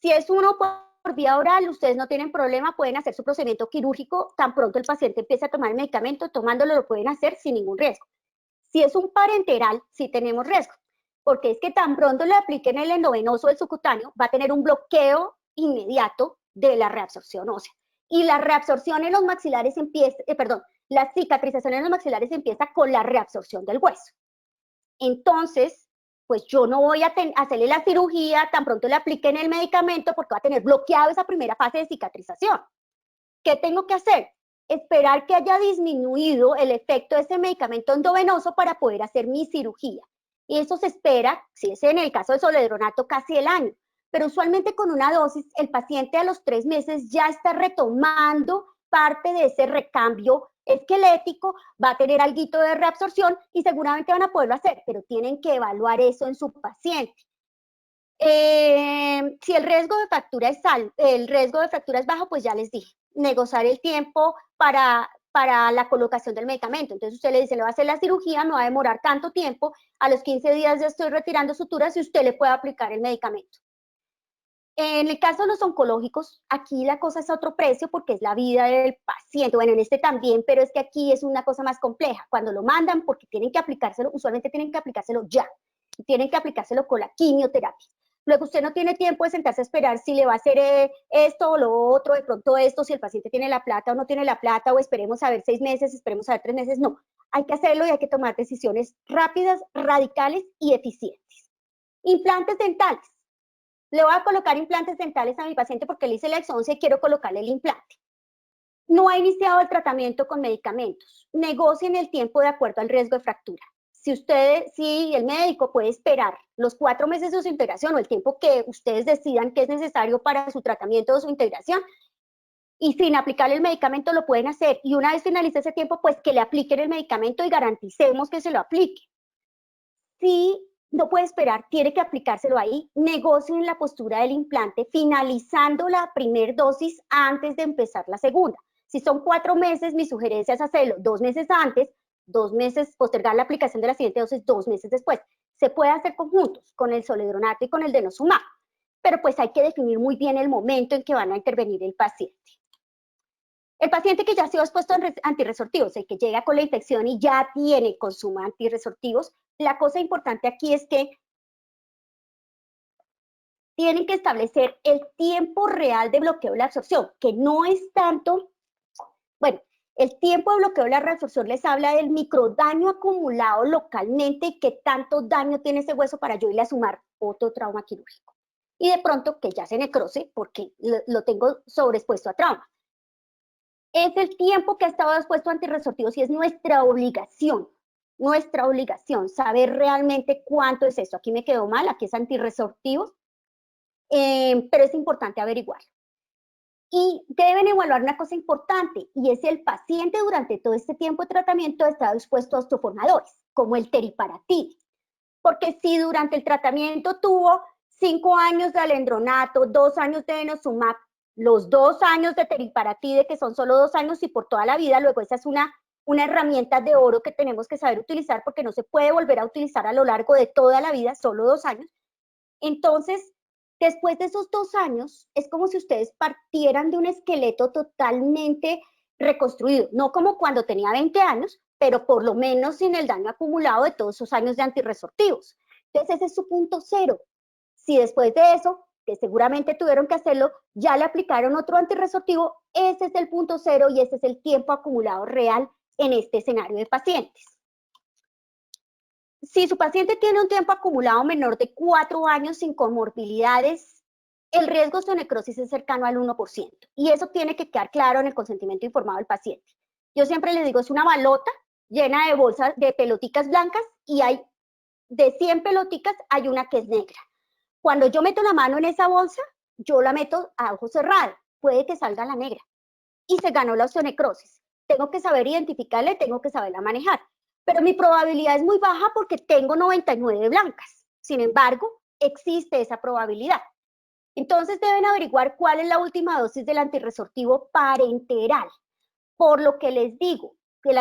Si es uno por vía oral, ustedes no tienen problema, pueden hacer su procedimiento quirúrgico, tan pronto el paciente empiece a tomar el medicamento, tomándolo lo pueden hacer sin ningún riesgo. Si es un parenteral, sí tenemos riesgo, porque es que tan pronto le apliquen el endovenoso del subcutáneo, va a tener un bloqueo inmediato de la reabsorción ósea. Y la reabsorción en los maxilares empieza, la cicatrización en los maxilares empieza con la reabsorción del hueso. Entonces, pues yo no voy a hacerle la cirugía tan pronto le apliquen el medicamento porque va a tener bloqueado esa primera fase de cicatrización. ¿Qué tengo que hacer? Esperar que haya disminuido el efecto de ese medicamento endovenoso para poder hacer mi cirugía. Y eso se espera, si es en el caso del zoledronato, casi el año. Pero usualmente con una dosis, el paciente a los 3 meses ya está retomando parte de ese recambio esquelético, va a tener alguito de reabsorción y seguramente van a poderlo hacer, pero tienen que evaluar eso en su paciente. Si el riesgo de fractura es bajo, pues ya les dije, negociar el tiempo para la colocación del medicamento. Entonces usted le dice, le va a hacer la cirugía, no va a demorar tanto tiempo, a los 15 días ya estoy retirando suturas y usted le puede aplicar el medicamento. En el caso de los oncológicos, aquí la cosa es a otro precio porque es la vida del paciente. Bueno, en este también, pero es que aquí es una cosa más compleja. Cuando lo mandan, porque tienen que aplicárselo, usualmente tienen que aplicárselo ya. Y tienen que aplicárselo con la quimioterapia. Luego usted no tiene tiempo de sentarse a esperar si le va a hacer esto o lo otro, de pronto esto, si el paciente tiene la plata o no tiene la plata, o esperemos a ver 6 meses, esperemos a ver 3 meses. No, hay que hacerlo y hay que tomar decisiones rápidas, radicales y eficientes. Implantes dentales. Le voy a colocar implantes dentales a mi paciente porque le hice la exoncia y quiero colocarle el implante. No ha iniciado el tratamiento con medicamentos. Negocien el tiempo de acuerdo al riesgo de fractura. Si el médico puede esperar los 4 meses de su integración o el tiempo que ustedes decidan que es necesario para su tratamiento o su integración, y sin aplicarle el medicamento lo pueden hacer. Y una vez finalice ese tiempo, pues que le apliquen el medicamento y garanticemos que se lo aplique. Si no puede esperar, tiene que aplicárselo ahí, negocien la postura del implante, finalizando la primera dosis antes de empezar la segunda. Si son 4 meses, mi sugerencia es hacerlo 2 meses antes, 2 meses, postergar la aplicación de la siguiente dosis 2 meses después. Se puede hacer conjuntos con el zoledronato y con el denosumab, pero pues hay que definir muy bien el momento en que van a intervenir el paciente. El paciente que ya ha sido expuesto a antirresortivos, el que llega con la infección y ya tiene consumo de antirresortivos, la cosa importante aquí es que tienen que establecer el tiempo real de bloqueo de la absorción, que no es tanto, bueno, el tiempo de bloqueo de la reabsorción les habla del microdaño acumulado localmente y qué tanto daño tiene ese hueso para yo irle a sumar otro trauma quirúrgico. Y de pronto que ya se necrose porque lo tengo sobreexpuesto a trauma. Es el tiempo que ha estado expuesto a antirresortivos y es nuestra obligación saber realmente cuánto es eso. Aquí me quedó mal, aquí es antirresortivos, pero es importante averiguarlo. Y deben evaluar una cosa importante, y es el paciente durante todo este tiempo de tratamiento ha estado expuesto a osteoformadores, como el teriparatide. Porque si durante el tratamiento tuvo 5 años de alendronato, 2 años de denosumab, los 2 años de teriparatide, que son solo 2 años y por toda la vida, luego esa es una herramienta de oro que tenemos que saber utilizar porque no se puede volver a utilizar a lo largo de toda la vida, solo 2 años. Entonces, después de esos 2 años, es como si ustedes partieran de un esqueleto totalmente reconstruido, no como cuando tenía 20 años, pero por lo menos sin el daño acumulado de todos esos años de antirresortivos. Entonces, ese es su punto cero. Si después de eso, que seguramente tuvieron que hacerlo, ya le aplicaron otro antirresortivo, ese es el punto cero y ese es el tiempo acumulado real en este escenario de pacientes. Si su paciente tiene un tiempo acumulado menor de 4 años sin comorbilidades, el riesgo de necrosis es cercano al 1%. Y eso tiene que quedar claro en el consentimiento informado del paciente. Yo siempre les digo, es una balota llena de bolsas, de peloticas blancas, y hay, de 100 peloticas, hay una que es negra. Cuando yo meto la mano en esa bolsa, yo la meto a ojo cerrado, puede que salga la negra, y se ganó la osteonecrosis. Tengo que saber identificarla y tengo que saberla manejar. Pero mi probabilidad es muy baja porque tengo 99 blancas. Sin embargo, existe esa probabilidad. Entonces deben averiguar cuál es la última dosis del antirresortivo parenteral. Por lo que les digo, que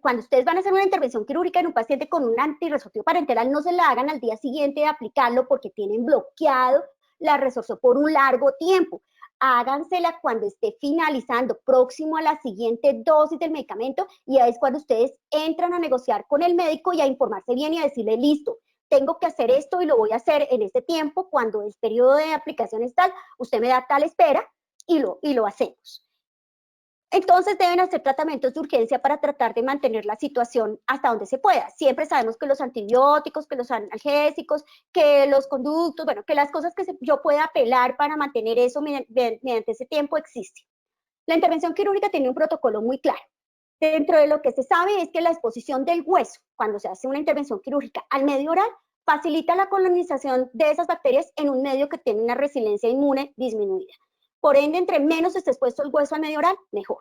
cuando ustedes van a hacer una intervención quirúrgica en un paciente con un antirresortivo parenteral, no se la hagan al día siguiente de aplicarlo porque tienen bloqueado la resorción por un largo tiempo. Hágansela cuando esté finalizando, próximo a la siguiente dosis del medicamento, y ahí es cuando ustedes entran a negociar con el médico y a informarse bien y a decirle, listo, tengo que hacer esto y lo voy a hacer en este tiempo, cuando el periodo de aplicación es tal, usted me da tal espera y lo hacemos. Entonces deben hacer tratamientos de urgencia para tratar de mantener la situación hasta donde se pueda. Siempre sabemos que los antibióticos, que los analgésicos, que los conductos, bueno, que las cosas que yo pueda apelar para mantener eso mediante ese tiempo existen. La intervención quirúrgica tiene un protocolo muy claro. Dentro de lo que se sabe es que la exposición del hueso, cuando se hace una intervención quirúrgica al medio oral, facilita la colonización de esas bacterias en un medio que tiene una resiliencia inmune disminuida. Por ende, entre menos esté expuesto el hueso al medio oral, mejor.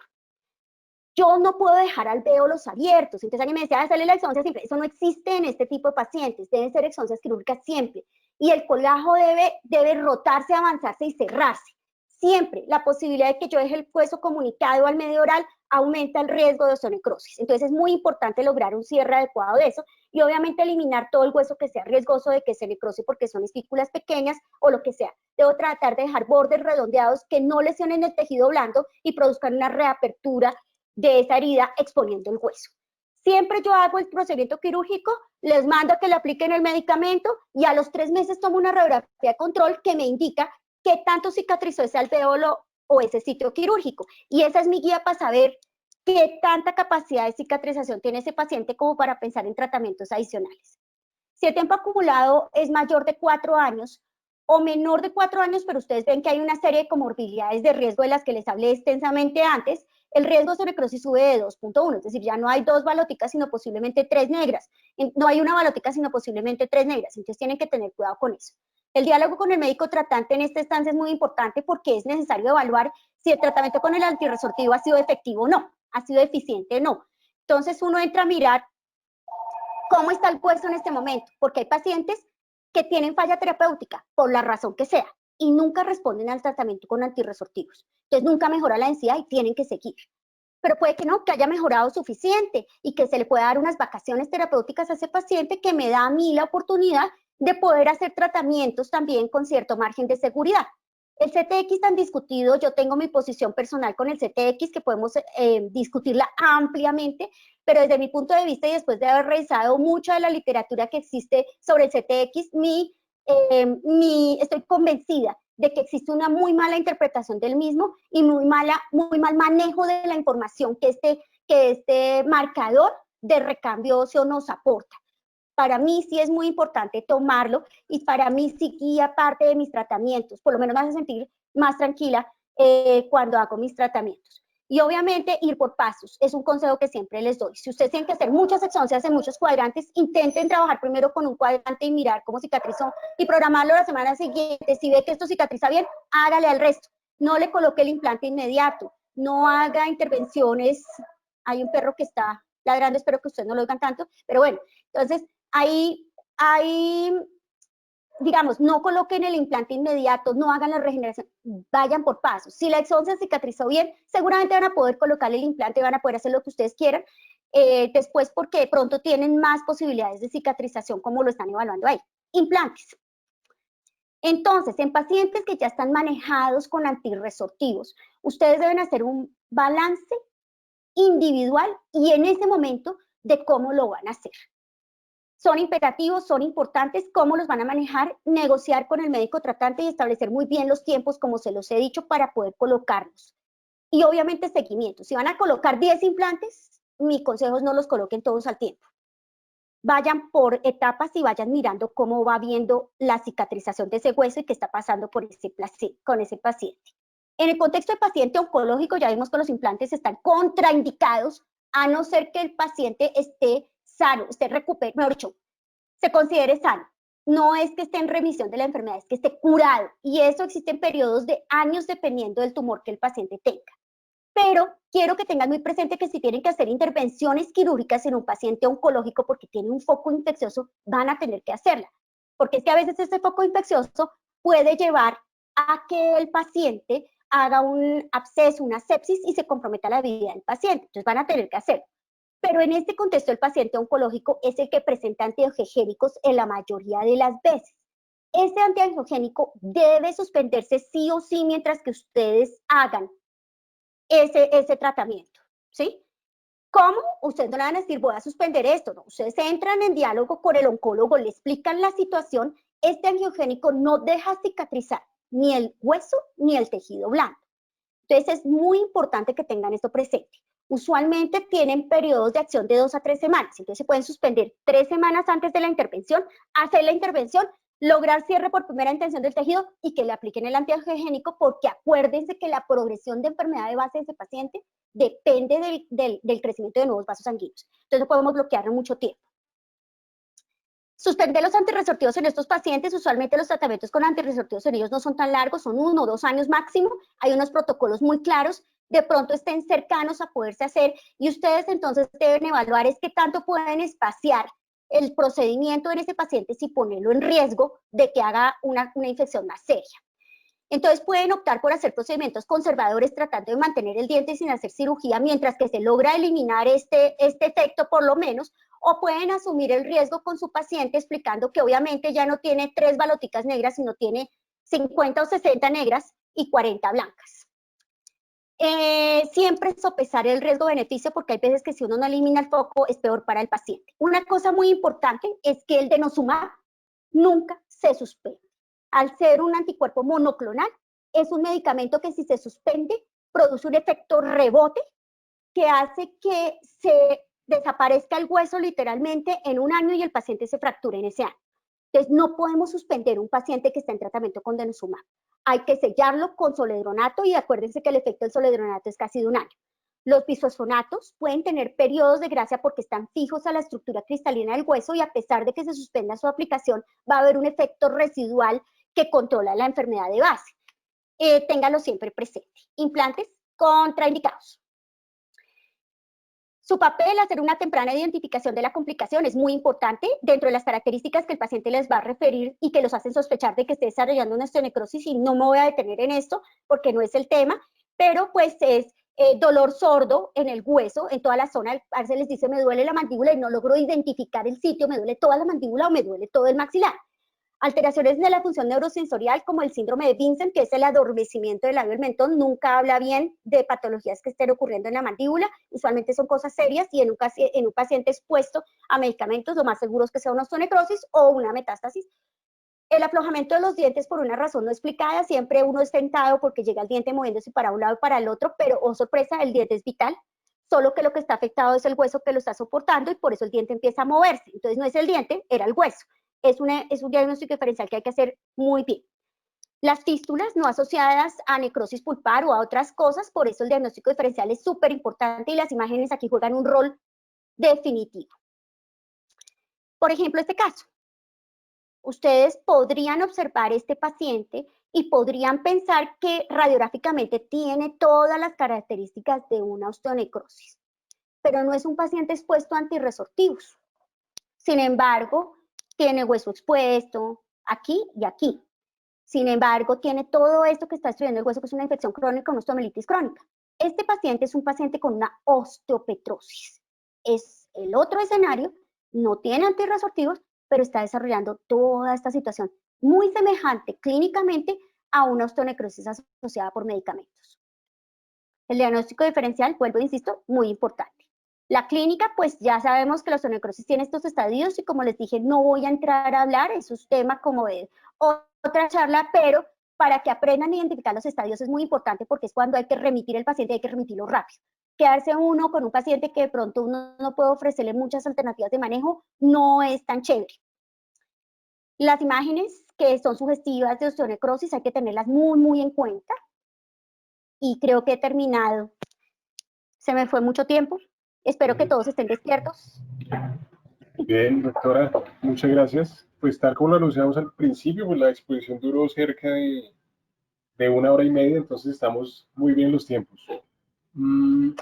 Yo no puedo dejar alvéolos abiertos. Entonces alguien me decía, sale la exoncia siempre. Eso no existe en este tipo de pacientes. Deben ser exoncias quirúrgicas siempre. Y el colgajo debe rotarse, avanzarse y cerrarse. Siempre la posibilidad de que yo deje el hueso comunicado al medio oral aumenta el riesgo de osteonecrosis. Entonces es muy importante lograr un cierre adecuado de eso y obviamente eliminar todo el hueso que sea riesgoso de que se necrose porque son espículas pequeñas o lo que sea. Debo tratar de dejar bordes redondeados que no lesionen el tejido blando y produzcan una reapertura de esa herida exponiendo el hueso. Siempre yo hago el procedimiento quirúrgico, les mando a que le apliquen el medicamento y a los 3 meses tomo una radiografía de control que me indica qué tanto cicatrizó ese alvéolo o ese sitio quirúrgico. Y esa es mi guía para saber qué tanta capacidad de cicatrización tiene ese paciente como para pensar en tratamientos adicionales. Si el tiempo acumulado es mayor de 4 años o menor de 4 años, pero ustedes ven que hay una serie de comorbilidades de riesgo de las que les hablé extensamente antes, el riesgo de necrosis sube de 2.1, es decir, ya no hay 2 baloticas, sino posiblemente 3 negras. No hay una balotica, sino posiblemente 3 negras. Entonces tienen que tener cuidado con eso. El diálogo con el médico tratante en esta instancia es muy importante porque es necesario evaluar si el tratamiento con el antirresortivo ha sido efectivo o no, ha sido eficiente o no. Entonces uno entra a mirar cómo está el hueso en este momento, porque hay pacientes que tienen falla terapéutica, por la razón que sea, y nunca responden al tratamiento con antirresortivos. Entonces nunca mejora la densidad y tienen que seguir. Pero puede que no, que haya mejorado suficiente y que se le pueda dar unas vacaciones terapéuticas a ese paciente que me da a mí la oportunidad de poder hacer tratamientos también con cierto margen de seguridad. El CTX tan discutido, yo tengo mi posición personal con el CTX que podemos discutirla ampliamente, pero desde mi punto de vista y después de haber revisado mucha de la literatura que existe sobre el CTX, estoy convencida de que existe una muy mala interpretación del mismo y muy mal manejo de la información que este marcador de recambio óseo nos aporta. Para mí sí es muy importante tomarlo y para mí sí guía parte de mis tratamientos, por lo menos me hace sentir más tranquila cuando hago mis tratamientos. Y obviamente ir por pasos, es un consejo que siempre les doy. Si ustedes tienen que hacer muchas exoncias en muchos cuadrantes, intenten trabajar primero con un cuadrante y mirar cómo cicatrizó y programarlo la semana siguiente. Si ve que esto cicatriza bien, hágale al resto. No le coloque el implante inmediato, no haga intervenciones. Hay un perro que está ladrando, espero que ustedes no lo oigan tanto, pero bueno, entonces ahí, digamos, no coloquen el implante inmediato, no hagan la regeneración, vayan por pasos. Si la exoncia cicatrizó bien, seguramente van a poder colocar el implante, van a poder hacer lo que ustedes quieran, después porque de pronto tienen más posibilidades de cicatrización como lo están evaluando ahí. Implantes. Entonces, en pacientes que ya están manejados con antirresortivos, ustedes deben hacer un balance individual y en ese momento de cómo lo van a hacer. Son imperativos, son importantes, cómo los van a manejar, negociar con el médico tratante y establecer muy bien los tiempos, como se los he dicho, para poder colocarlos. Y obviamente seguimiento. Si van a colocar 10 implantes, mis consejos no los coloquen todos al tiempo. Vayan por etapas y vayan mirando cómo va viendo la cicatrización de ese hueso y qué está pasando con ese paciente. En el contexto de paciente oncológico, ya vimos que los implantes están contraindicados a no ser que el paciente esté sano, esté recuperado, mejor dicho, se considere sano. No es que esté en remisión de la enfermedad, es que esté curado. Y eso existe en periodos de años dependiendo del tumor que el paciente tenga. Pero quiero que tengan muy presente que si tienen que hacer intervenciones quirúrgicas en un paciente oncológico porque tiene un foco infeccioso, van a tener que hacerla. Porque es que a veces ese foco infeccioso puede llevar a que el paciente haga un absceso, una sepsis y se comprometa la vida del paciente. Entonces van a tener que hacerlo. Pero en este contexto el paciente oncológico es el que presenta antiangiogénicos en la mayoría de las veces. Este antiangiogénico debe suspenderse sí o sí mientras que ustedes hagan ese tratamiento, ¿sí? ¿Cómo? Ustedes no le van a decir, voy a suspender esto, no. Ustedes entran en diálogo con el oncólogo, le explican la situación. Este angiogénico no deja cicatrizar ni el hueso ni el tejido blando. Entonces es muy importante que tengan esto presente. Usualmente tienen periodos de acción de 2 a 3 semanas, entonces se pueden suspender 3 semanas antes de la intervención, hacer la intervención, lograr cierre por primera intención del tejido y que le apliquen el antiangiogénico, porque acuérdense que la progresión de enfermedad de base de ese paciente depende del crecimiento de nuevos vasos sanguíneos. Entonces no podemos bloquearlo mucho tiempo. Suspender los antirresortivos en estos pacientes, usualmente los tratamientos con antirresortivos en ellos no son tan largos, son 1 o 2 años máximo, hay unos protocolos muy claros, de pronto estén cercanos a poderse hacer y ustedes entonces deben evaluar es qué tanto pueden espaciar el procedimiento en ese paciente sin ponerlo en riesgo de que haga una infección más seria. Entonces pueden optar por hacer procedimientos conservadores tratando de mantener el diente sin hacer cirugía mientras que se logra eliminar este efecto por lo menos, o pueden asumir el riesgo con su paciente explicando que obviamente ya no tiene 3 baloticas negras, sino tiene 50 o 60 negras y 40 blancas. Siempre sopesar el riesgo-beneficio porque hay veces que si uno no elimina el foco es peor para el paciente. Una cosa muy importante es que el denosumab nunca se suspende. Al ser un anticuerpo monoclonal, es un medicamento que si se suspende produce un efecto rebote que hace que se desaparezca el hueso literalmente en 1 año y el paciente se fracture en ese año. Entonces no podemos suspender un paciente que está en tratamiento con denosumab. Hay que sellarlo con zoledronato y acuérdense que el efecto del zoledronato es casi de 1 año. Los bisfosfonatos pueden tener periodos de gracia porque están fijos a la estructura cristalina del hueso y a pesar de que se suspenda su aplicación, va a haber un efecto residual que controla la enfermedad de base. Téngalo siempre presente. Implantes contraindicados. Su papel, hacer una temprana identificación de la complicación, es muy importante dentro de las características que el paciente les va a referir y que los hacen sospechar de que esté desarrollando una osteonecrosis, y no me voy a detener en esto porque no es el tema, pero pues es dolor sordo en el hueso, en toda la zona. A veces les dice me duele la mandíbula y no logro identificar el sitio, me duele toda la mandíbula o me duele todo el maxilar. Alteraciones de la función neurosensorial como el síndrome de Vincent, que es el adormecimiento del labio del mentón, nunca habla bien de patologías que estén ocurriendo en la mandíbula, usualmente son cosas serias y en un paciente expuesto a medicamentos lo más seguro es que sea una osteonecrosis o una metástasis. El aflojamiento de los dientes por una razón no explicada, siempre uno es tentado porque llega el diente moviéndose para un lado y para el otro, pero oh sorpresa, el diente es vital, solo que lo que está afectado es el hueso que lo está soportando y por eso el diente empieza a moverse. Entonces no es el diente, era el hueso. Es un diagnóstico diferencial que hay que hacer muy bien. Las fístulas no asociadas a necrosis pulpar o a otras cosas, por eso el diagnóstico diferencial es súper importante y las imágenes aquí juegan un rol definitivo. Por ejemplo, este caso. Ustedes podrían observar este paciente y podrían pensar que radiográficamente tiene todas las características de una osteonecrosis, pero no es un paciente expuesto a antirresortivos. Sin embargo, tiene hueso expuesto aquí y aquí. Sin embargo, tiene todo esto que está destruyendo el hueso, que es una infección crónica, una osteomielitis crónica. Este paciente es un paciente con una osteopetrosis. Es el otro escenario, no tiene antirresortivos, pero está desarrollando toda esta situación muy semejante clínicamente a una osteonecrosis asociada por medicamentos. El diagnóstico diferencial, vuelvo e insisto, muy importante. La clínica, pues ya sabemos que la osteonecrosis tiene estos estadios y como les dije, no voy a entrar a hablar, eso es tema como de otra charla, pero para que aprendan a identificar los estadios es muy importante porque es cuando hay que remitir el paciente, hay que remitirlo rápido. Quedarse uno con un paciente que de pronto uno no puede ofrecerle muchas alternativas de manejo no es tan chévere. Las imágenes que son sugestivas de osteonecrosis hay que tenerlas muy en cuenta. Y creo que he terminado. Se me fue mucho tiempo. Espero que todos estén despiertos. Bien, doctora, muchas gracias. Pues tal como lo anunciamos al principio, pues la exposición duró cerca de 1 hora y media, entonces estamos muy bien los tiempos.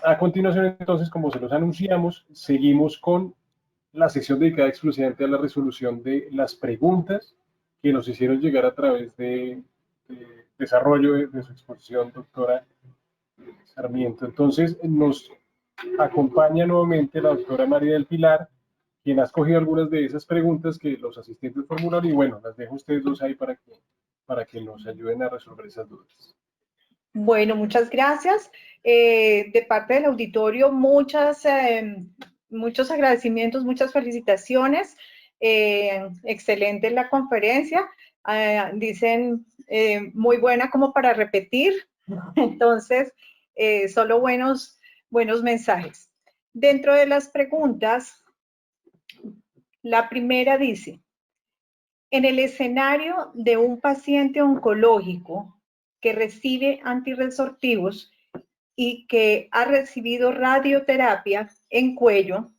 A continuación, entonces, como se los anunciamos, seguimos con la sección dedicada exclusivamente a la resolución de las preguntas que nos hicieron llegar a través de desarrollo de su exposición, doctora Sarmiento. Entonces, nos acompaña nuevamente la doctora María del Pilar, quien ha escogido algunas de esas preguntas que los asistentes formularon y bueno, las dejo a ustedes dos ahí para que nos ayuden a resolver esas dudas. Bueno, muchas gracias. De parte del auditorio, muchos agradecimientos, muchas felicitaciones. Excelente la conferencia. Dicen muy buena como para repetir. Entonces, solo buenos mensajes. Dentro de las preguntas, la primera dice, en el escenario de un paciente oncológico que recibe antirresortivos y que ha recibido radioterapia en cuello,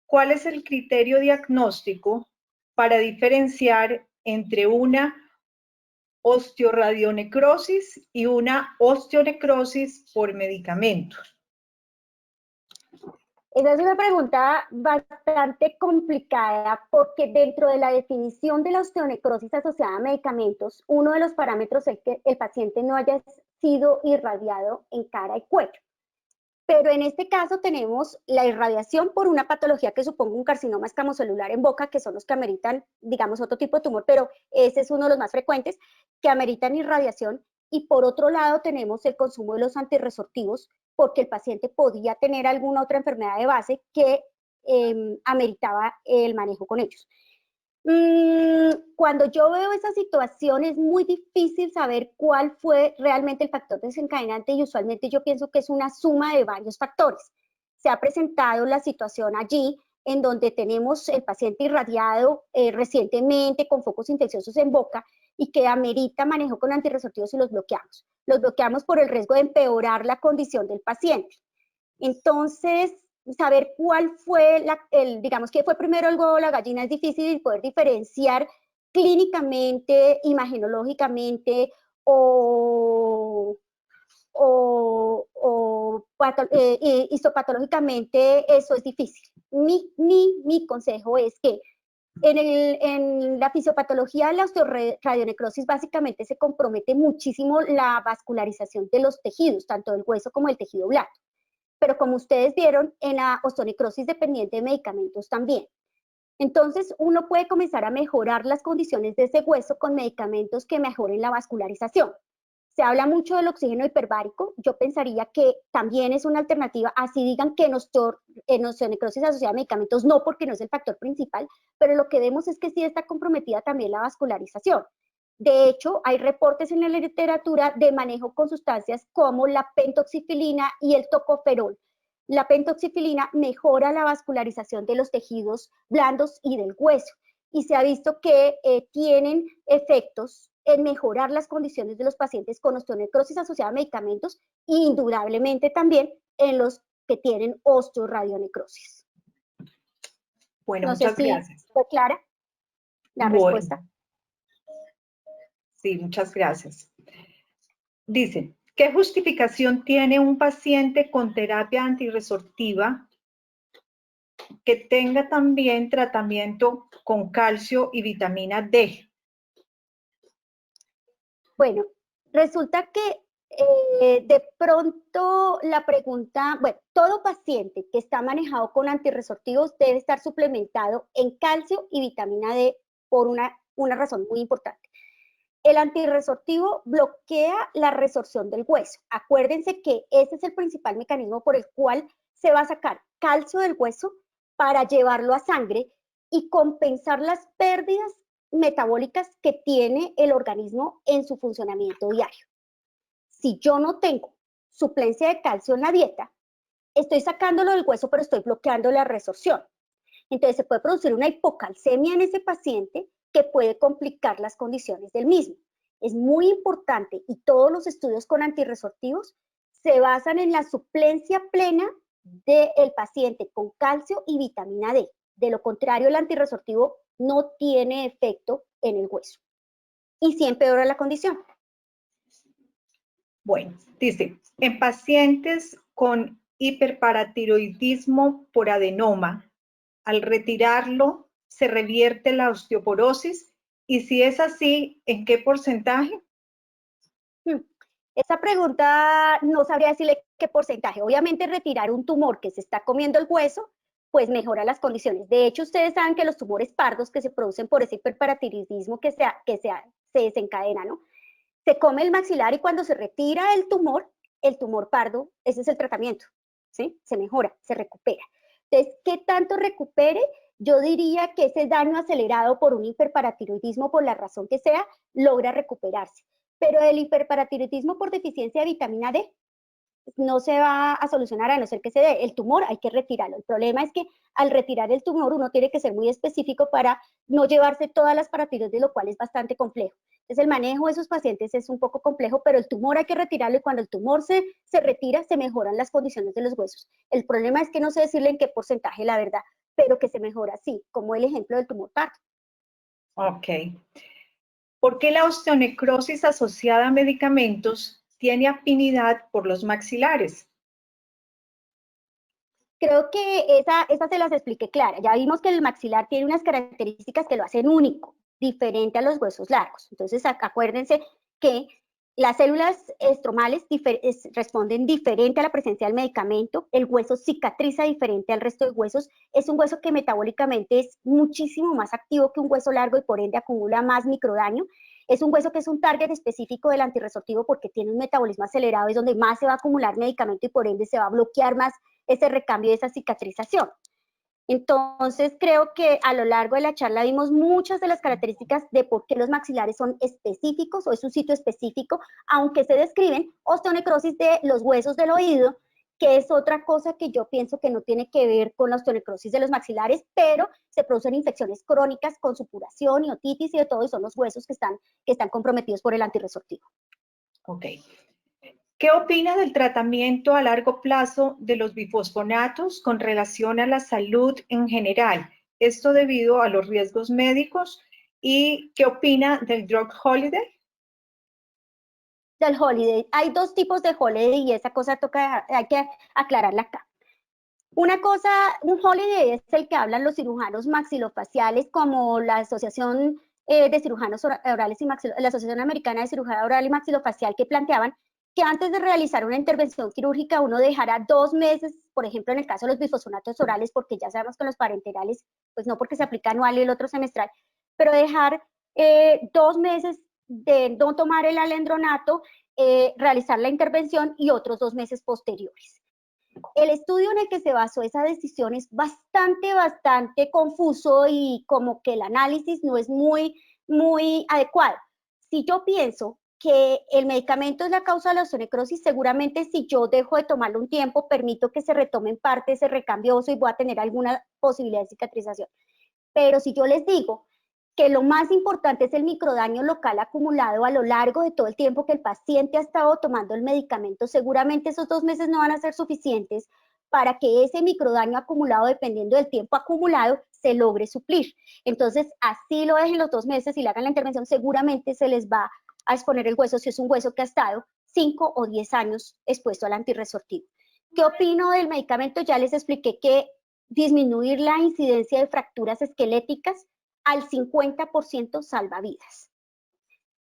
¿cuál es el criterio diagnóstico para diferenciar entre una osteoradionecrosis y una osteonecrosis por medicamentos? Esa es una pregunta bastante complicada porque dentro de la definición de la osteonecrosis asociada a medicamentos, uno de los parámetros es que el paciente no haya sido irradiado en cara y cuello. Pero en este caso tenemos la irradiación por una patología que suponga un carcinoma escamocelular en boca, que son los que ameritan, digamos, otro tipo de tumor, pero ese es uno de los más frecuentes, que ameritan irradiación. Y por otro lado tenemos el consumo de los antirresortivos, porque el paciente podía tener alguna otra enfermedad de base que ameritaba el manejo con ellos. Cuando yo veo esa situación es muy difícil saber cuál fue realmente el factor desencadenante y usualmente yo pienso que es una suma de varios factores. Se ha presentado la situación allí en donde tenemos el paciente irradiado recientemente con focos infecciosos en boca y que amerita manejo con antirresortivos y los bloqueamos. Los bloqueamos por el riesgo de empeorar la condición del paciente. Entonces, saber cuál fue, digamos que fue primero el huevo o la gallina es difícil poder diferenciar clínicamente, imagenológicamente histopatológicamente, eso es difícil. Mi consejo es que en la fisiopatología de la osteoradionecrosis básicamente se compromete muchísimo la vascularización de los tejidos, tanto del hueso como del tejido blando. Pero como ustedes vieron, en la osteonecrosis dependiente de medicamentos también. Entonces, uno puede comenzar a mejorar las condiciones de ese hueso con medicamentos que mejoren la vascularización. Se habla mucho del oxígeno hiperbárico, yo pensaría que también es una alternativa, así digan que en osteonecrosis asociada a medicamentos no, porque no es el factor principal, pero lo que vemos es que sí está comprometida también la vascularización. De hecho, hay reportes en la literatura de manejo con sustancias como la pentoxifilina y el tocoferol. La pentoxifilina mejora la vascularización de los tejidos blandos y del hueso y se ha visto que tienen efectos en mejorar las condiciones de los pacientes con osteonecrosis asociada a medicamentos e indudablemente también en los que tienen osteoradionecrosis. Bueno, no muchas sé si gracias. fue clara la respuesta. Sí, muchas gracias. Dice, ¿qué justificación tiene un paciente con terapia antirresortiva que tenga también tratamiento con calcio y vitamina D? Bueno, resulta que de pronto la pregunta, bueno, todo paciente que está manejado con antirresortivos debe estar suplementado en calcio y vitamina D por una razón muy importante. El antirresortivo bloquea la resorción del hueso. Acuérdense que ese es el principal mecanismo por el cual se va a sacar calcio del hueso para llevarlo a sangre y compensar las pérdidas metabólicas que tiene el organismo en su funcionamiento diario. Si yo no tengo suplencia de calcio en la dieta, estoy sacándolo del hueso, pero estoy bloqueando la resorción. Entonces se puede producir una hipocalcemia en ese paciente que puede complicar las condiciones del mismo. Es muy importante y todos los estudios con antirresortivos se basan en la suplencia plena del paciente con calcio y vitamina D. De lo contrario, el antirresortivo no tiene efecto en el hueso y sí empeora la condición. Bueno, dice, en pacientes con hiperparatiroidismo por adenoma, al retirarlo, ¿se revierte la osteoporosis? Y si es así, ¿en qué porcentaje? Esa pregunta no sabría decirle qué porcentaje. Obviamente retirar un tumor que se está comiendo el hueso, pues mejora las condiciones. De hecho, ustedes saben que los tumores pardos que se producen por ese hiperparatiroidismo que se desencadena, ¿no? Se come el maxilar y cuando se retira el tumor pardo, ese es el tratamiento, ¿sí? Se mejora, se recupera. Entonces, ¿qué tanto recupere? Yo diría que ese daño acelerado por un hiperparatiroidismo, por la razón que sea, logra recuperarse. Pero el hiperparatiroidismo por deficiencia de vitamina D no se va a solucionar a no ser que se dé. El tumor hay que retirarlo. El problema es que al retirar el tumor uno tiene que ser muy específico para no llevarse todas las paratiroides, lo cual es bastante complejo. Entonces el manejo de esos pacientes es un poco complejo, pero el tumor hay que retirarlo y cuando el tumor se retira, se mejoran las condiciones de los huesos. El problema es que no sé decirle en qué porcentaje, la verdad, pero que se mejora, sí, como el ejemplo del tumor pardo. Ok. ¿Por qué la osteonecrosis asociada a medicamentos tiene afinidad por los maxilares? Creo que esa se las expliqué clara. Ya vimos que el maxilar tiene unas características que lo hacen único, diferente a los huesos largos. Entonces, acuérdense que las células estromales responden diferente a la presencia del medicamento, el hueso cicatriza diferente al resto de huesos, es un hueso que metabólicamente es muchísimo más activo que un hueso largo y por ende acumula más microdaño. Es un hueso que es un target específico del antirresortivo porque tiene un metabolismo acelerado, es donde más se va a acumular medicamento y por ende se va a bloquear más ese recambio y esa cicatrización. Entonces, creo que a lo largo de la charla vimos muchas de las características de por qué los maxilares son específicos o es un sitio específico, aunque se describen osteonecrosis de los huesos del oído, que es otra cosa que yo pienso que no tiene que ver con la osteonecrosis de los maxilares, pero se producen infecciones crónicas con supuración y otitis y de todo, y son los huesos que están comprometidos por el antirresortivo. Ok. ¿Qué opina del tratamiento a largo plazo de los bifosfonatos con relación a la salud en general? Esto debido a los riesgos médicos. ¿Y qué opina del drug holiday? Del holiday. Hay dos tipos de holiday y esa cosa hay que aclararla acá. Una cosa, un holiday es el que hablan los cirujanos maxilofaciales como la Asociación de Cirujanos Orales y la Asociación Americana de Cirugía Oral y Maxilofacial, que planteaban que antes de realizar una intervención quirúrgica uno dejara 2 meses, por ejemplo en el caso de los bifosfonatos orales, porque ya sabemos que los parenterales, pues no porque se aplica anual y el otro semestral, pero dejar 2 meses de no tomar el alendronato, realizar la intervención y otros 2 meses posteriores. El estudio en el que se basó esa decisión es bastante confuso y como que el análisis no es muy adecuado. Si yo pienso que el medicamento es la causa de la osteonecrosis, seguramente si yo dejo de tomarlo un tiempo, permito que se retome en parte ese recambio óseo y voy a tener alguna posibilidad de cicatrización. Pero si yo les digo que lo más importante es el microdaño local acumulado a lo largo de todo el tiempo que el paciente ha estado tomando el medicamento, seguramente esos 2 meses no van a ser suficientes para que ese microdaño acumulado, dependiendo del tiempo acumulado, se logre suplir. Entonces, así lo dejen los 2 meses y le hagan la intervención, seguramente se les va a exponer el hueso si es un hueso que ha estado 5 o 10 años expuesto al antirresortivo. ¿Qué opino del medicamento? Ya les expliqué que disminuir la incidencia de fracturas esqueléticas al 50% salva vidas.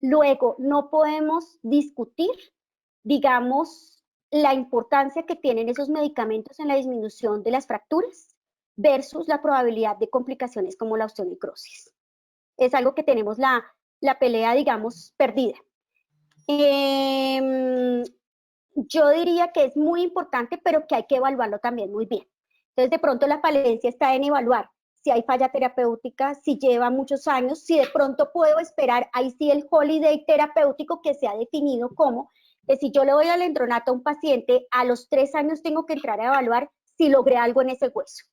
Luego, no podemos discutir, digamos, la importancia que tienen esos medicamentos en la disminución de las fracturas versus la probabilidad de complicaciones como la osteonecrosis. Es algo que tenemos la pelea, digamos, perdida. Yo diría que es muy importante, pero que hay que evaluarlo también muy bien. Entonces, de pronto la falencia está en evaluar si hay falla terapéutica, si lleva muchos años, si de pronto puedo esperar, ahí sí el holiday terapéutico que se ha definido como, que si yo le doy alendronato a un paciente, a los 3 años tengo que entrar a evaluar si logré algo en ese hueso.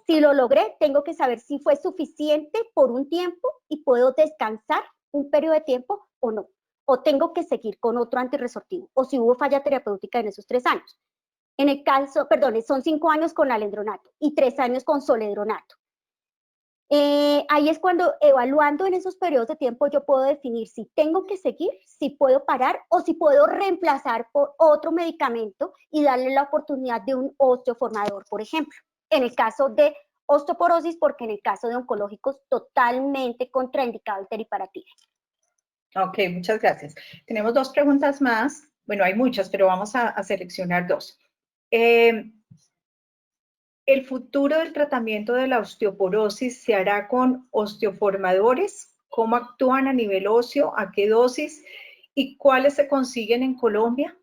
Si lo logré, tengo que saber si fue suficiente por un tiempo y puedo descansar un periodo de tiempo o no. O tengo que seguir con otro antirresortivo, o si hubo falla terapéutica en esos 3 años. En el caso, perdón, son 5 años con alendronato y 3 años con zoledronato. Ahí es cuando, evaluando en esos periodos de tiempo, yo puedo definir si tengo que seguir, si puedo parar o si puedo reemplazar por otro medicamento y darle la oportunidad de un osteoformador, por ejemplo. En el caso de osteoporosis, porque en el caso de oncológicos, totalmente contraindicado el teriparatide. Ok, muchas gracias. Tenemos 2 preguntas más. Bueno, hay muchas, pero vamos a seleccionar 2. ¿El futuro del tratamiento de la osteoporosis se hará con osteoformadores? ¿Cómo actúan a nivel óseo? ¿A qué dosis? ¿Y cuáles se consiguen en Colombia?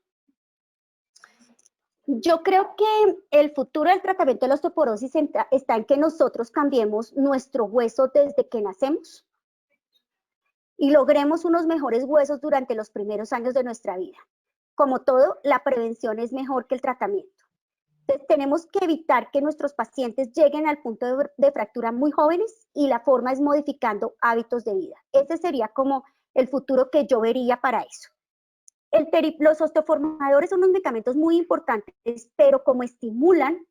Yo creo que el futuro del tratamiento de la osteoporosis está en que nosotros cambiemos nuestro hueso desde que nacemos y logremos unos mejores huesos durante los primeros años de nuestra vida. Como todo, la prevención es mejor que el tratamiento. Entonces, tenemos que evitar que nuestros pacientes lleguen al punto de fractura muy jóvenes y la forma es modificando hábitos de vida. Ese sería como el futuro que yo vería para eso. Los osteoformadores son unos medicamentos muy importantes, pero como estimulan,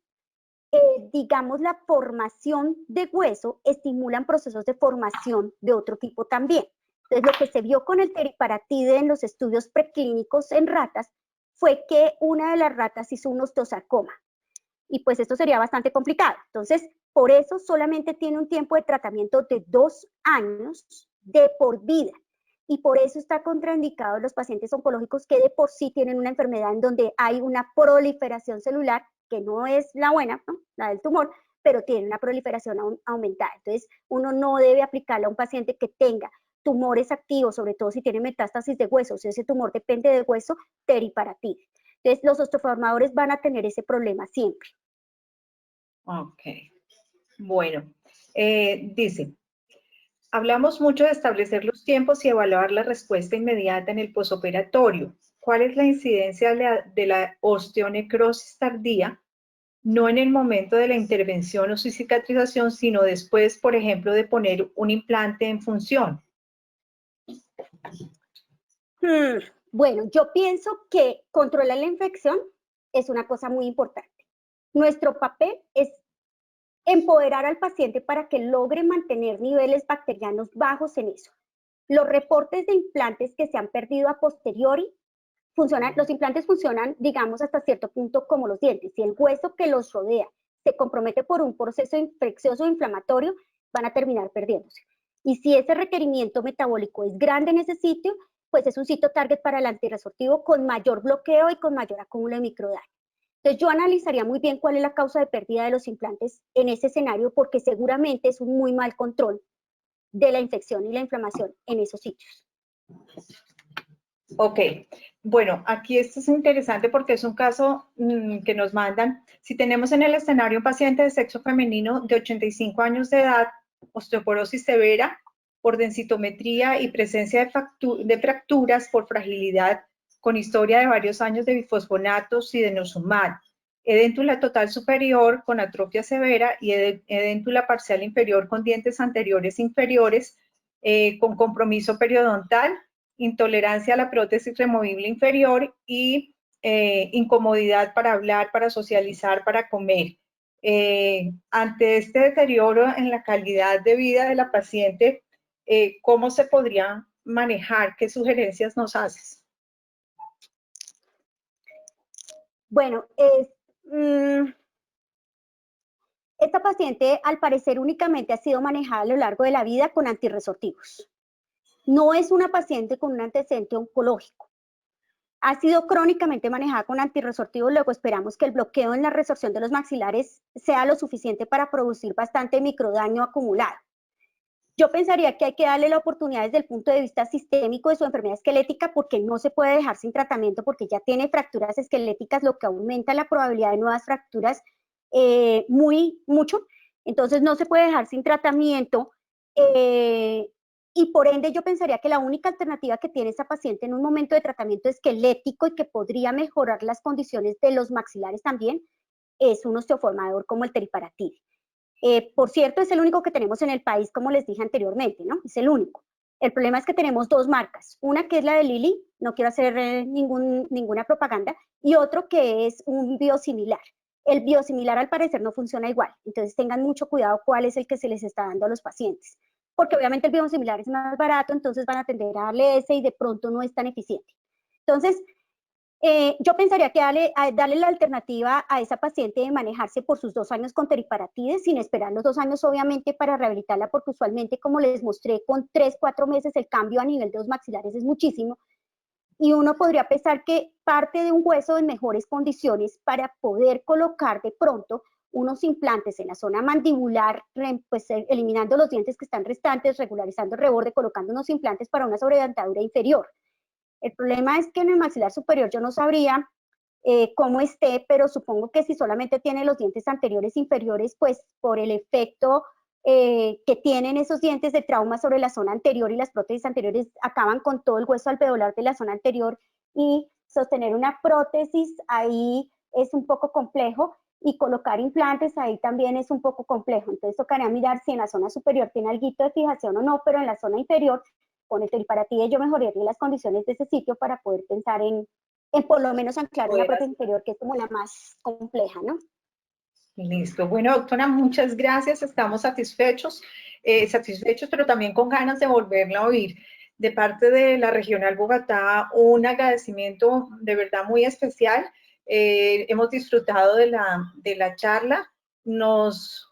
digamos, la formación de hueso, estimulan procesos de formación de otro tipo también. Entonces, lo que se vio con el teriparatide en los estudios preclínicos en ratas fue que una de las ratas hizo un osteosarcoma. Y pues esto sería bastante complicado. Entonces, por eso solamente tiene un tiempo de tratamiento de 2 años de por vida. Y por eso está contraindicado en los pacientes oncológicos que de por sí tienen una enfermedad en donde hay una proliferación celular, que no es la buena, ¿no?, la del tumor, pero tiene una proliferación aumentada. Entonces, uno no debe aplicarle a un paciente que tenga tumores activos, sobre todo si tiene metástasis de hueso, si ese tumor depende del hueso, teriparatide. Entonces, los osteoformadores van a tener ese problema siempre. Ok. Bueno, dice, hablamos mucho de establecer los tiempos y evaluar la respuesta inmediata en el posoperatorio. ¿Cuál es la incidencia de la osteonecrosis tardía? No en el momento de la intervención o su cicatrización, sino después, por ejemplo, de poner un implante en función. Bueno, yo pienso que controlar la infección es una cosa muy importante. Nuestro papel es empoderar al paciente para que logre mantener niveles bacterianos bajos en eso. Los reportes de implantes que se han perdido a posteriori funcionan, los implantes funcionan, digamos, hasta cierto punto como los dientes. Si el hueso que los rodea se compromete por un proceso infeccioso o inflamatorio, van a terminar perdiéndose. Y si ese requerimiento metabólico es grande en ese sitio, pues es un sitio target para el antirresortivo con mayor bloqueo y con mayor acúmulo de microdaño. Entonces yo analizaría muy bien cuál es la causa de pérdida de los implantes en ese escenario, porque seguramente es un muy mal control de la infección y la inflamación en esos sitios. Ok, bueno, aquí esto es interesante porque es un caso que nos mandan. Si tenemos en el escenario un paciente de sexo femenino de 85 años de edad, osteoporosis severa por densitometría y presencia de fracturas por fragilidad, con historia de varios años de bifosfonatos y denosumab, edéntula total superior con atrofia severa y edéntula parcial inferior con dientes anteriores inferiores, con compromiso periodontal, intolerancia a la prótesis removible inferior y incomodidad para hablar, para socializar, para comer. Ante este deterioro en la calidad de vida de la paciente, ¿cómo se podría manejar? ¿Qué sugerencias nos haces? Bueno, esta paciente al parecer únicamente ha sido manejada a lo largo de la vida con antirresortivos. No es una paciente con un antecedente oncológico. Ha sido crónicamente manejada con antirresortivos, luego esperamos que el bloqueo en la resorción de los maxilares sea lo suficiente para producir bastante microdaño acumulado. Yo pensaría que hay que darle la oportunidad desde el punto de vista sistémico de su enfermedad esquelética, porque no se puede dejar sin tratamiento, porque ya tiene fracturas esqueléticas, lo que aumenta la probabilidad de nuevas fracturas mucho. Entonces no se puede dejar sin tratamiento y por ende yo pensaría que la única alternativa que tiene esa paciente en un momento de tratamiento esquelético y que podría mejorar las condiciones de los maxilares también es un osteoformador como el teriparatide. Por cierto, es el único que tenemos en el país, como les dije anteriormente, ¿no? Es el único. El problema es que tenemos dos marcas, una que es la de Lilly, no quiero hacer ninguna propaganda, y otro que es un biosimilar. El biosimilar al parecer no funciona igual, entonces tengan mucho cuidado cuál es el que se les está dando a los pacientes, porque obviamente el biosimilar es más barato, entonces van a tender a darle ese y de pronto no es tan eficiente. Entonces, yo pensaría que darle la alternativa a esa paciente de manejarse por sus 2 años con teriparatide, sin esperar los 2 años obviamente para rehabilitarla, porque usualmente, como les mostré, con 3, 4 meses el cambio a nivel de los maxilares es muchísimo, y uno podría pensar que parte de un hueso en mejores condiciones para poder colocar de pronto unos implantes en la zona mandibular, pues eliminando los dientes que están restantes, regularizando el reborde, colocando unos implantes para una sobredentadura inferior. El problema es que en el maxilar superior yo no sabría cómo esté, pero supongo que si solamente tiene los dientes anteriores e inferiores, pues por el efecto que tienen esos dientes de trauma sobre la zona anterior y las prótesis anteriores acaban con todo el hueso alveolar de la zona anterior, y sostener una prótesis ahí es un poco complejo, y colocar implantes ahí también es un poco complejo. Entonces tocaría mirar si en la zona superior tiene algo de fijación o no, pero en la zona inferior, con el teriparatide yo mejoraría las condiciones de ese sitio para poder pensar en por lo menos anclar una prótesis inferior, que es como la más compleja, ¿no? Listo. Bueno, doctora, muchas gracias. Estamos satisfechos, pero también con ganas de volverla a oír. De parte de la Regional Bogotá, un agradecimiento de verdad muy especial. Hemos disfrutado de la charla. Nos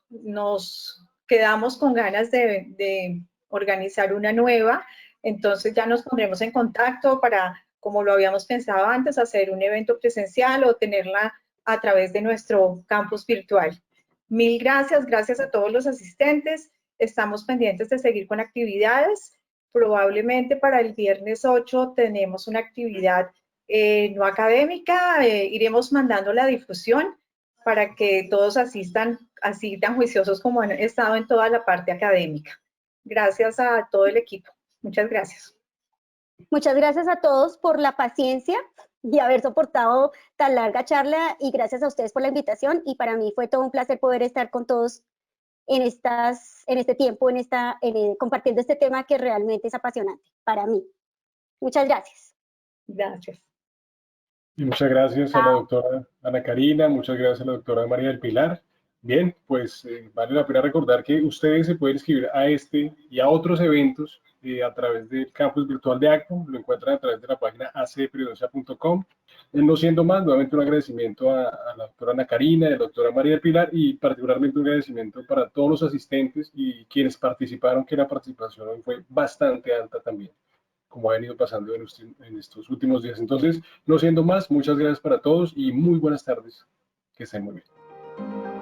quedamos con ganas de organizar una nueva. Entonces ya nos pondremos en contacto para, como lo habíamos pensado antes, hacer un evento presencial o tenerla a través de nuestro campus virtual. Mil gracias, gracias a todos los asistentes. Estamos pendientes de seguir con actividades. Probablemente para el viernes 8 tenemos una actividad no académica. Iremos mandando la difusión para que todos asistan así tan juiciosos como han estado en toda la parte académica. Gracias a todo el equipo. Muchas gracias. Muchas gracias a todos por la paciencia y haber soportado tan larga charla, y gracias a ustedes por la invitación, y para mí fue todo un placer poder estar con todos en este tiempo, compartiendo este tema que realmente es apasionante para mí. Muchas gracias. Gracias. Y muchas gracias a la doctora Ana Karina, muchas gracias a la doctora María del Pilar. Bien, pues vale la pena recordar que ustedes se pueden inscribir a este y a otros eventos a través del campus virtual de ACPO. Lo encuentran a través de la página acperiodoncia.com. No siendo más, nuevamente un agradecimiento a la doctora Ana Karina, a la doctora María del Pilar, y particularmente un agradecimiento para todos los asistentes y quienes participaron, que la participación hoy fue bastante alta también, como ha venido pasando en estos últimos días. Entonces, no siendo más, muchas gracias para todos y muy buenas tardes. Que estén muy bien.